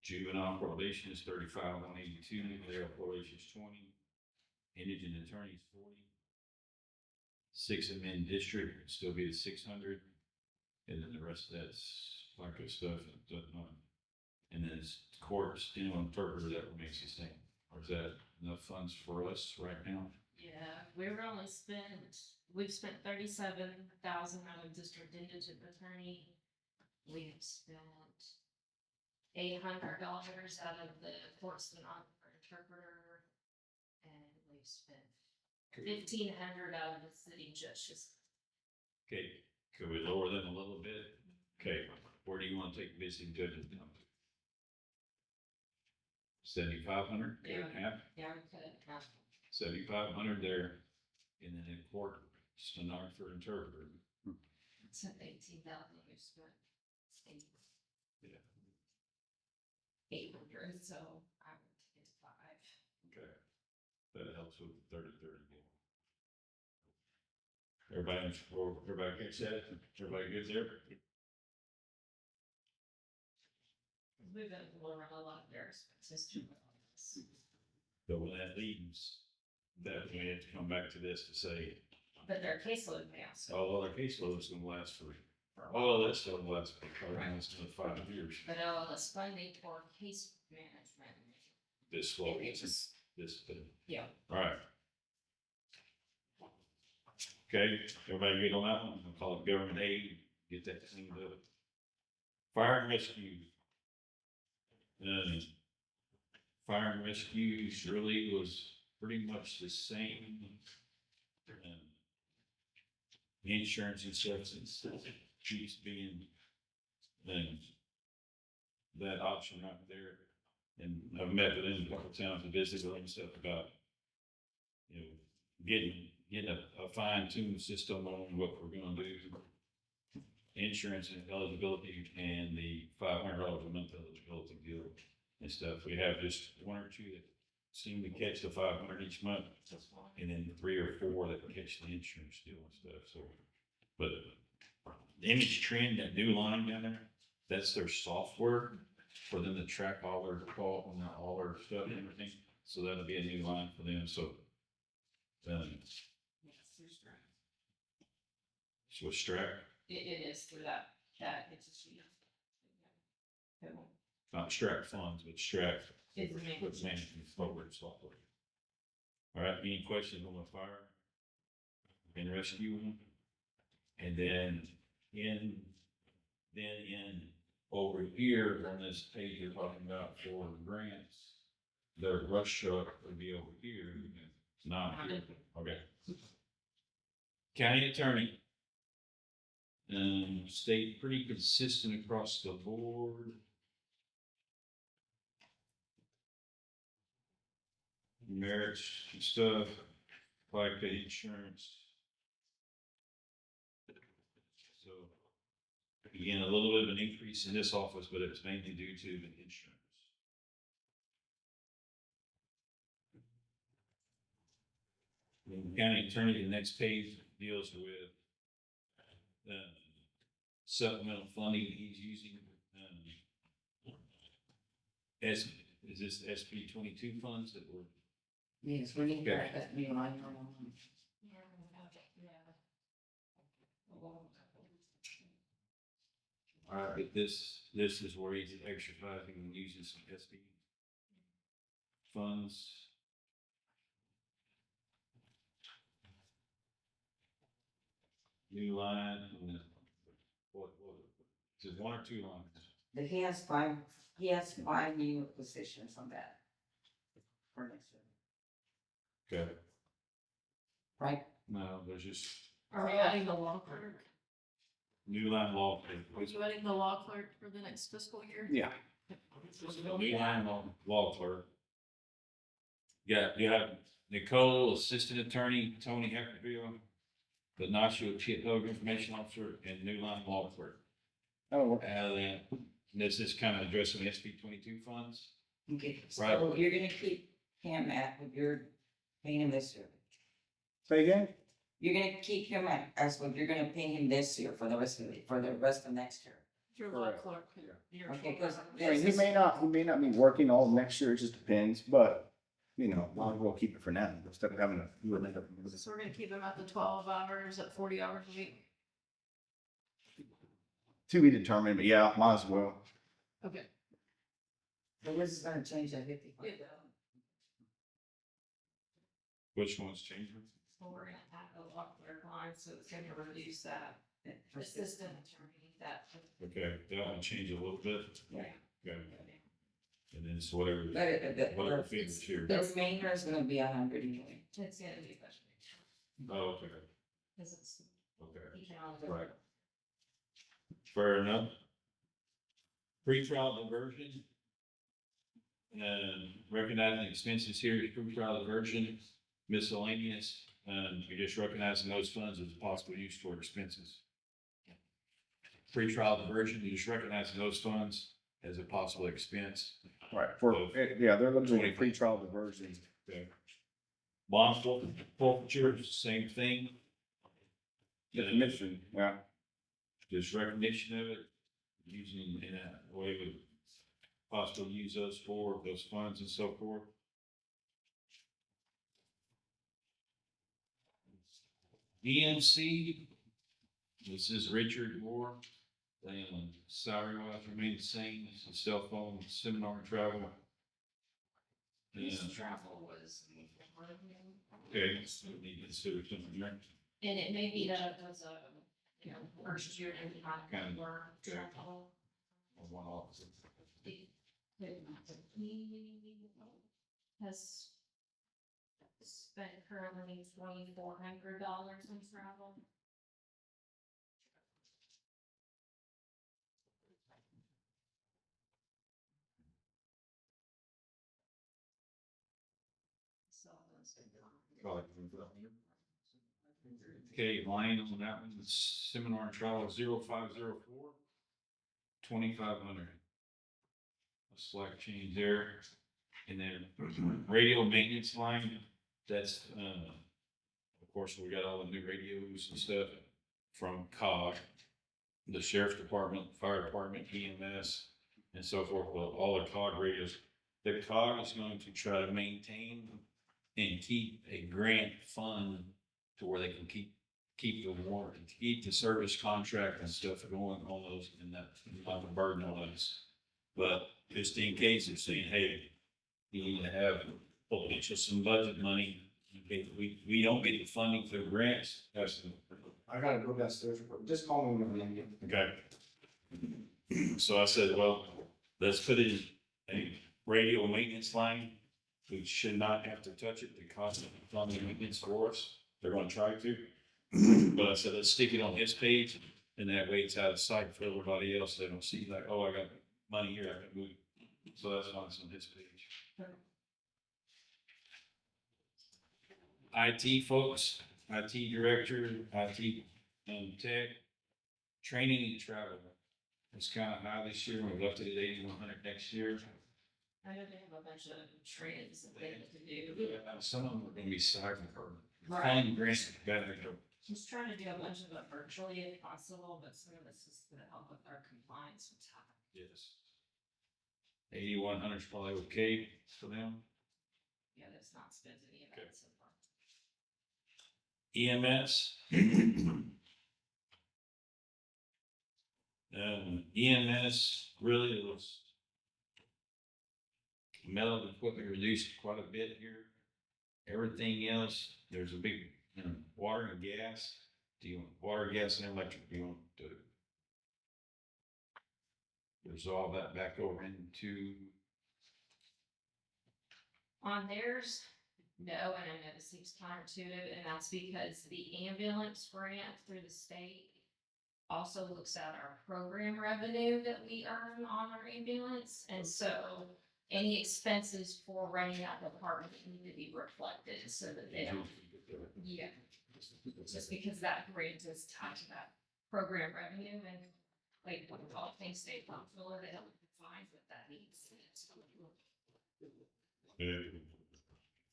juvenile probation is 35,182, adult probation is 20, indigent attorney is 40. 6 admin district, it'd still be the 600. And then the rest of that's FICA stuff and whatnot. And then it's courts, interpreter that remains the same. Or is that enough funds for us right now? Yeah, we've spent 37,000 out of district indigent attorney. We've spent $800 out of the court stenographer interpreter. And we've spent 1,500 out of the city judges. Okay, could we lower them a little bit? Okay, where do you want to take visiting judges down to? 7,500, Yeah. half, Yeah, we could have 7,500 there, and then in court, stenographer, interpreter. it's at 18,000, we've spent Yeah. 800, so I would take it to 5. Okay, that helps with 30-30. Everybody catch that? Everybody good there? We've been lowering a lot of their expenses too. But when that leaves, that we have to come back to this to say, But their caseload now, so. oh, well, our caseload is gonna last for, oh, that's still gonna last for probably almost another 5 years. But it's funding for case management. This slow, It was- this thing. Yeah. All right. Okay, everybody good on that one? I'll call it government aid, get that cleaned up. Fire and rescue. Fire and rescue really was pretty much the same. Insurance and stuff, keeps being, that option right there. And I've met with them a couple times and visited with them and stuff about, getting a fine-tuned system on what we're gonna do. Insurance and eligibility and the $500 a month eligibility deal and stuff. We have just 1 or 2 that seem to catch the 500 each month, and then 3 or 4 that catch the insurance deal and stuff. So, but the Image Trend, that new line down there, that's their software for them to track all their call and all their stuff and everything. So that'll be a new line for them. So, Yes, there's grant. so Strat, It is through that, it's just, yeah. not Strat funds, but Strat It's with management. management forward software. All right, any questions on the fire and rescue? And then in over here on this page you're talking about for grants, the rush truck would be over here, not here. Okay. County attorney. Stayed pretty consistent across the board. Merits and stuff, like the insurance. So, again, a little bit of an increase in this office, but it's mainly due to the insurance. The county attorney, the next page deals with supplemental funding he's using. Is this SB 22 funds that were? Yes, we need Okay. that new line. All right, this is where he's exercising and using some SB funds. New line, and what, is it 1 or 2 lines? He has 5 new positions on that. For next year. Okay. Right? No, there's just Are we adding the law clerk? new line law. Are you adding the law clerk for the next fiscal year? Yeah. New line law clerk. Yeah, you have Nicole, assistant attorney, Tony Heckerville, the National Chip Hug information officer, and new line law clerk. Oh, Out of that, this is kind of addressing SB 22 funds. Okay, Right. so you're gonna keep him at what you're paying him this year. say again? You're gonna keep him at, as what you're gonna pay him this year for the rest of next year. Your law Correct. clerk. Yeah. your Okay, full-time. because I mean, he may not be working all next year, it just depends, but you know, might as well keep it for now instead of having to do it later. So we're gonna keep them at the 12 hours at 40 hours a week. To be determined, but yeah, might as well. Okay. So this is gonna change that 50. Which one's changing? So we're gonna add a law clerk line, so it's gonna reduce that assistant attorney, that. Okay, that one changed a little bit. Yeah. Okay. And then it's whatever, But whatever figures here. the remainder is gonna be 100 anyway. It's gonna be budgeted. Oh, okay, Because it's okay, economic. right. Fair enough. Pre-trial diversion. And recognizing expenses here is pre-trial diversion, miscellaneous, and you're just recognizing those funds as possible use for expenses. Pre-trial diversion, you're just recognizing those funds as a possible expense. Right. For, yeah, they're looking at pre-trial diversion. Okay. Bond forfeiture, same thing. Definition, yeah. Just recognition of it, using in a way we possibly use those for, those funds and so forth. EMC, this is Richard Moore, and salary wise remain the same, as the cell phone, seminar and travel. And, This travel was. okay, so we need to consider something there. And it may be that it was a, you know, first year and not Kind of, more okay. travel. Or one officer. He has spent currently $2,400 in travel. So that's Okay, line on that one, seminar and travel 0504, 2,500. A slight change there. And then radio maintenance line, that's, of course, we got all the new radios and stuff from COG, the sheriff's department, fire department, EMS, and so forth, well, all the COG radios. The COG is going to try to maintain and keep a grant fund to where they can keep the warranty, keep the service contract and stuff going on those, and that, not the burden on us. But just in case they're saying, hey, you need to have potential some budget money, we don't get the funding through grants, that's the. I gotta go downstairs, just call me when you get. Okay. So I said, well, let's put in a radio maintenance line. We should not have to touch it to cost funding maintenance for us. They're gonna try to. But I said, let's stick it on his page, and that way it's out of sight for everybody else. They don't see like, oh, I got money here, I can move. So that's why it's on his page. IT folks, IT director, IT tech, training and travel. It's kind of high this year. We left it at 8,100 next year. I know they have a bunch of trainings that they need to do. Some of them are gonna be cyber or Right. fund grants better. Just trying to do a bunch of it virtually if possible, but some of this is gonna help with our compliance with time. Yes. 8,100 is probably okay for them. Yeah, that's not spent any of Okay. that so far. EMS. EMS really was metal equipment reduced quite a bit here. Everything else, there's a big water and gas. Do you want water, gas, and electric? Do you want to resolve that back over into? On theirs, no, and I know this seems counterintuitive, and that's because the ambulance grant through the state also looks at our program revenue that we earn on our ambulance, and so any expenses for running that department need to be reflected so that they don't, yeah. Just because that grant is tied to that program revenue and like all things state comptroller, they don't define what that means.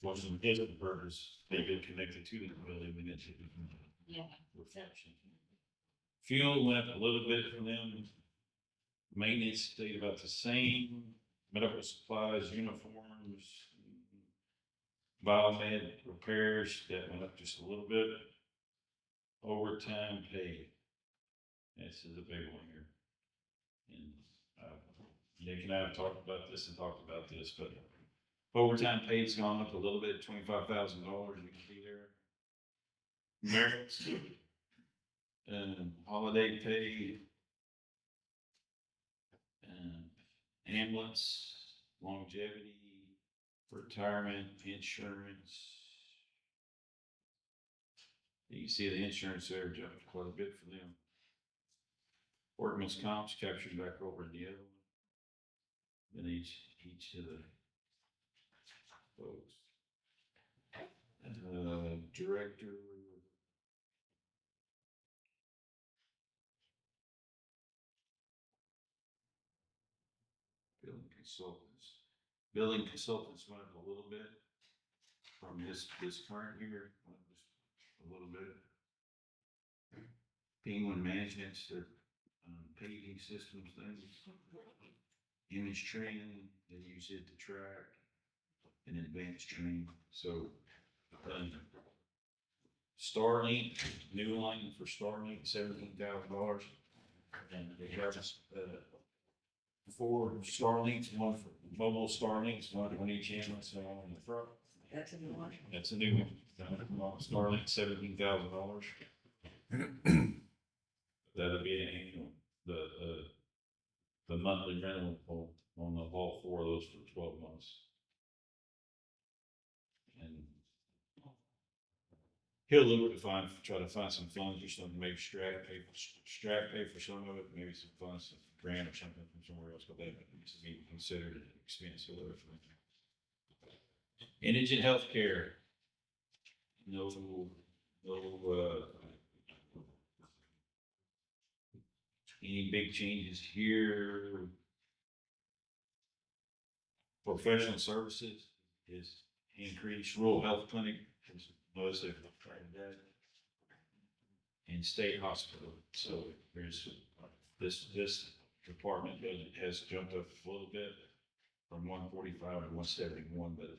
For some business purpose, they've been connected to the building, and it's. Yeah. Reflection. Fuel went up a little bit for them. Maintenance stayed about the same. Medical supplies, uniforms, biomed repairs, that went up just a little bit. Overtime pay. This is a big one here. And, Nick and I have talked about this, but overtime pay's gone up a little bit, $25,000, you can see there. Merits, holiday pay, ambulance, longevity, retirement, insurance. You can see the insurance there jumped quite a bit for them. Workman's comp's captured back over in the other one. Then each of the folks. Director. Billing consultants. Billing consultants went up a little bit from this current year, went just a little bit. Penguin Management's their paving systems things. Image training, they use it to track, and advanced training. So, Starlink, new line for Starlink, $17,000. And they have 4 Starlinks, one for mobile Starlinks, one on each end, so on the front. That's a new one. That's a new one. Starlink, $17,000. That'll be an annual, the monthly rental on all 4 of those for 12 months. And he'll look to try to find some funds or something, maybe Strat pay for some of it, maybe some funds, some grant or something from somewhere else, but that needs to be considered an expense or whatever. Indigent healthcare. No, any big changes here? Professional services is increased. Rural health clinic is notice they've tried that. And state hospital. So there's this department budget has jumped up a little bit from 145 to 171, but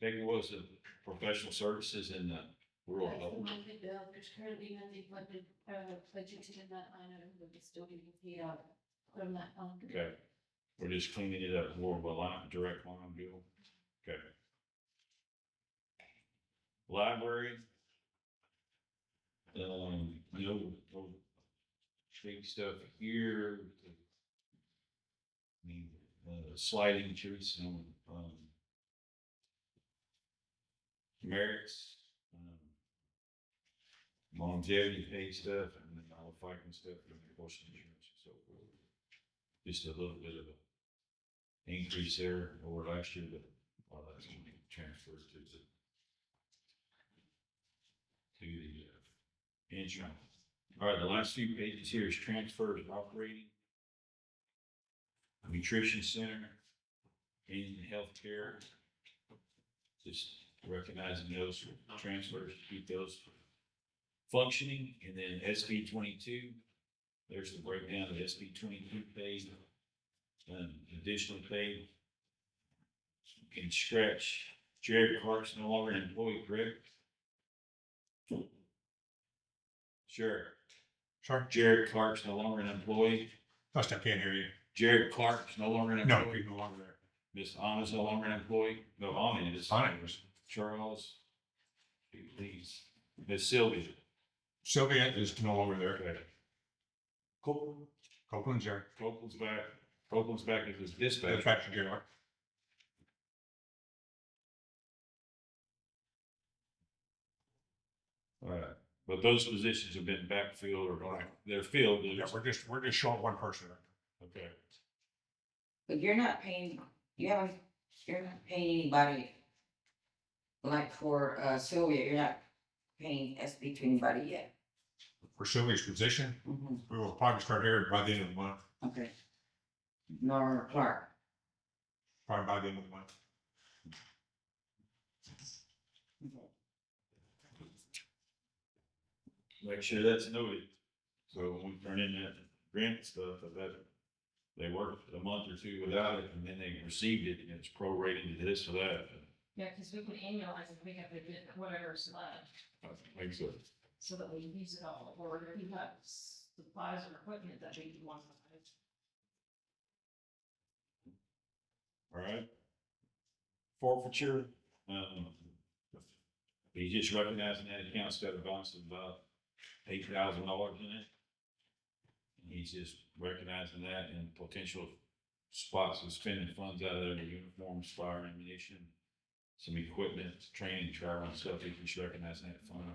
big was the professional services and the rural That's health. the monthly bill, there's currently nothing budgeted in that line item, but it's still getting paid out from that fund. Okay. We're just cleaning it up more of a direct line bill. Okay. Library. No big stuff here. I mean, slight increase on, merits, longevity pay stuff, and then all the FICA stuff, and the portion insurance and so forth. Just a little bit of an increase there over last year, but all that's going to be transferred to the insurance. All right, the last few pages here is transfers operating, nutrition center, in healthcare. Just recognizing those transfers to keep those functioning, and then SB 22. There's the breakdown of SB 22 pay, additional pay. You can scratch Jared Clark's no longer an employee, correct? Sure. Sorry? Jared Clark's no longer an employee. First, I can't hear you. Jared Clark's no longer an No, employee. he's no longer there. Miss Anna's no longer an employee. No, Anna is. Anna is. Charles. Please. Miss Sylvia. Sylvia is no longer there. Okay. Copeland's there. Copeland's back. Copeland's back as his dispatcher. Dispatcher Gaylord. All right. But those positions have been backfilled or Right. they're filled. Yeah, we're just short one person. Okay. But you're not paying, you're not paying anybody. Like for Sylvia, you're not paying SB to anybody yet. For Sylvia's position, Mhm. we will probably start here by the end of the month, Okay. Nor Clark. probably by the end of the month. Make sure that's noted. So when we turn in that grant stuff, that they worked a month or two without it and then they received it and it's prorated to this or that. Yeah, because we can annualize and pick up a bit, whatever's left, Makes sense. so that we use it all, or if you have supplies or equipment that we want to buy. All right. Forfeiture, he's just recognizing that account's got a balance of about $8,000 in it. And he's just recognizing that and potential spots of spending funds out of there, the uniforms, fire ammunition, some equipment, training, travel and stuff, he's just recognizing that fund.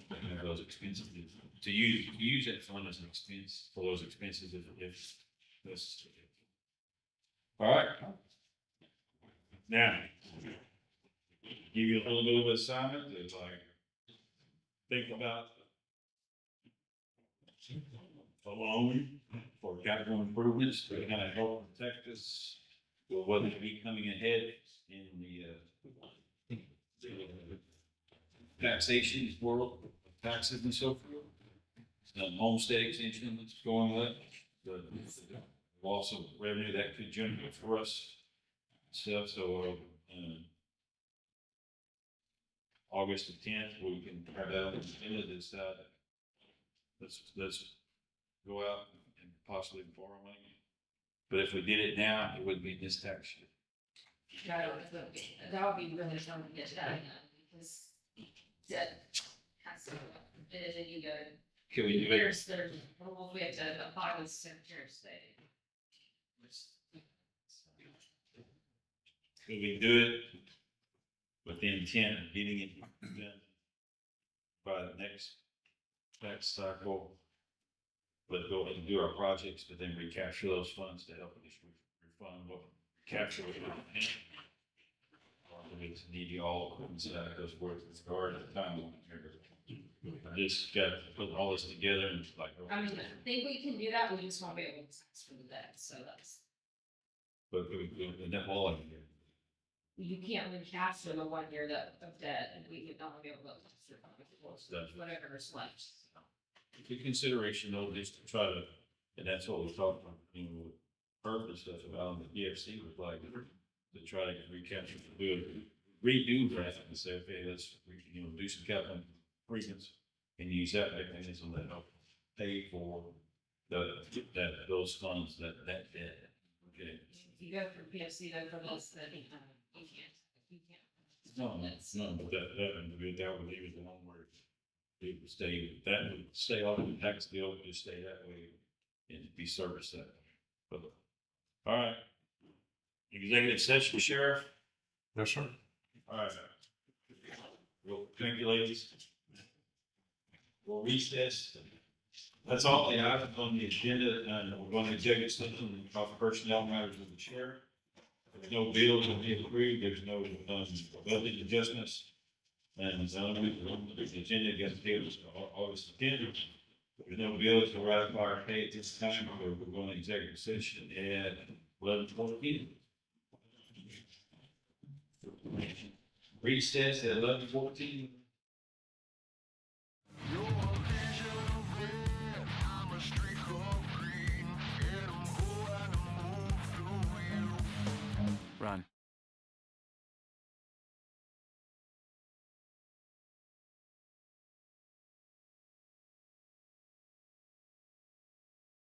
And those expenses, to use that fund as an expense for those expenses if this. All right. Now, give you a little bit of assignment to like think about a loan for capital improvements to kind of help protect us with what will be coming ahead in the taxation world, taxes and so forth. Homestead exemption that's going up, the loss of revenue that could generate for us stuff. So, August the 10th, we can try that on the end of this. Let's go out and possibly borrow money. But if we did it now, it would be this tax year. That would be really fun to get that done, because debt has to go up, and then you go. Can we do it? There's, well, we have to apply with Secretary of State. Could we do it with the intent of getting it done by the next tax cycle? But go ahead and do our projects, but then recapture those funds to help us refund what we capture. It's needy all coincide because we're at the time. I just got to put all this together and like. I mean, I think we can do that, we just won't be able to tax for the debt, so that's, But we do that all in here. you can't recapture the 1 year of debt, and we would only be able to tax whatever's left. So. Good consideration though, just to try to, and that's what we talked about, purpose stuff about the EFC was like, to try to recapture, redo that and say, okay, let's, do some capital improvements and use that mechanism to help pay for those funds, that debt. Okay. If you go for PFC though for this, then you can't. No, but that would leave it alone where it would stay, that would stay off the tax bill, would just stay that way and be serviced that way. But, all right. Executive session, Sheriff. Yes, sir. All right. Well, thank you, ladies. We'll recess. That's all the items on the agenda, and we're going to executive session and talk personnel matters with the sheriff. There's no bills to be approved, there's no budget adjustments. And the agenda gets tabled August 10th. There's no bills to ratify or pay at this time, we're going to executive session at 11:14. Recess at 11:14.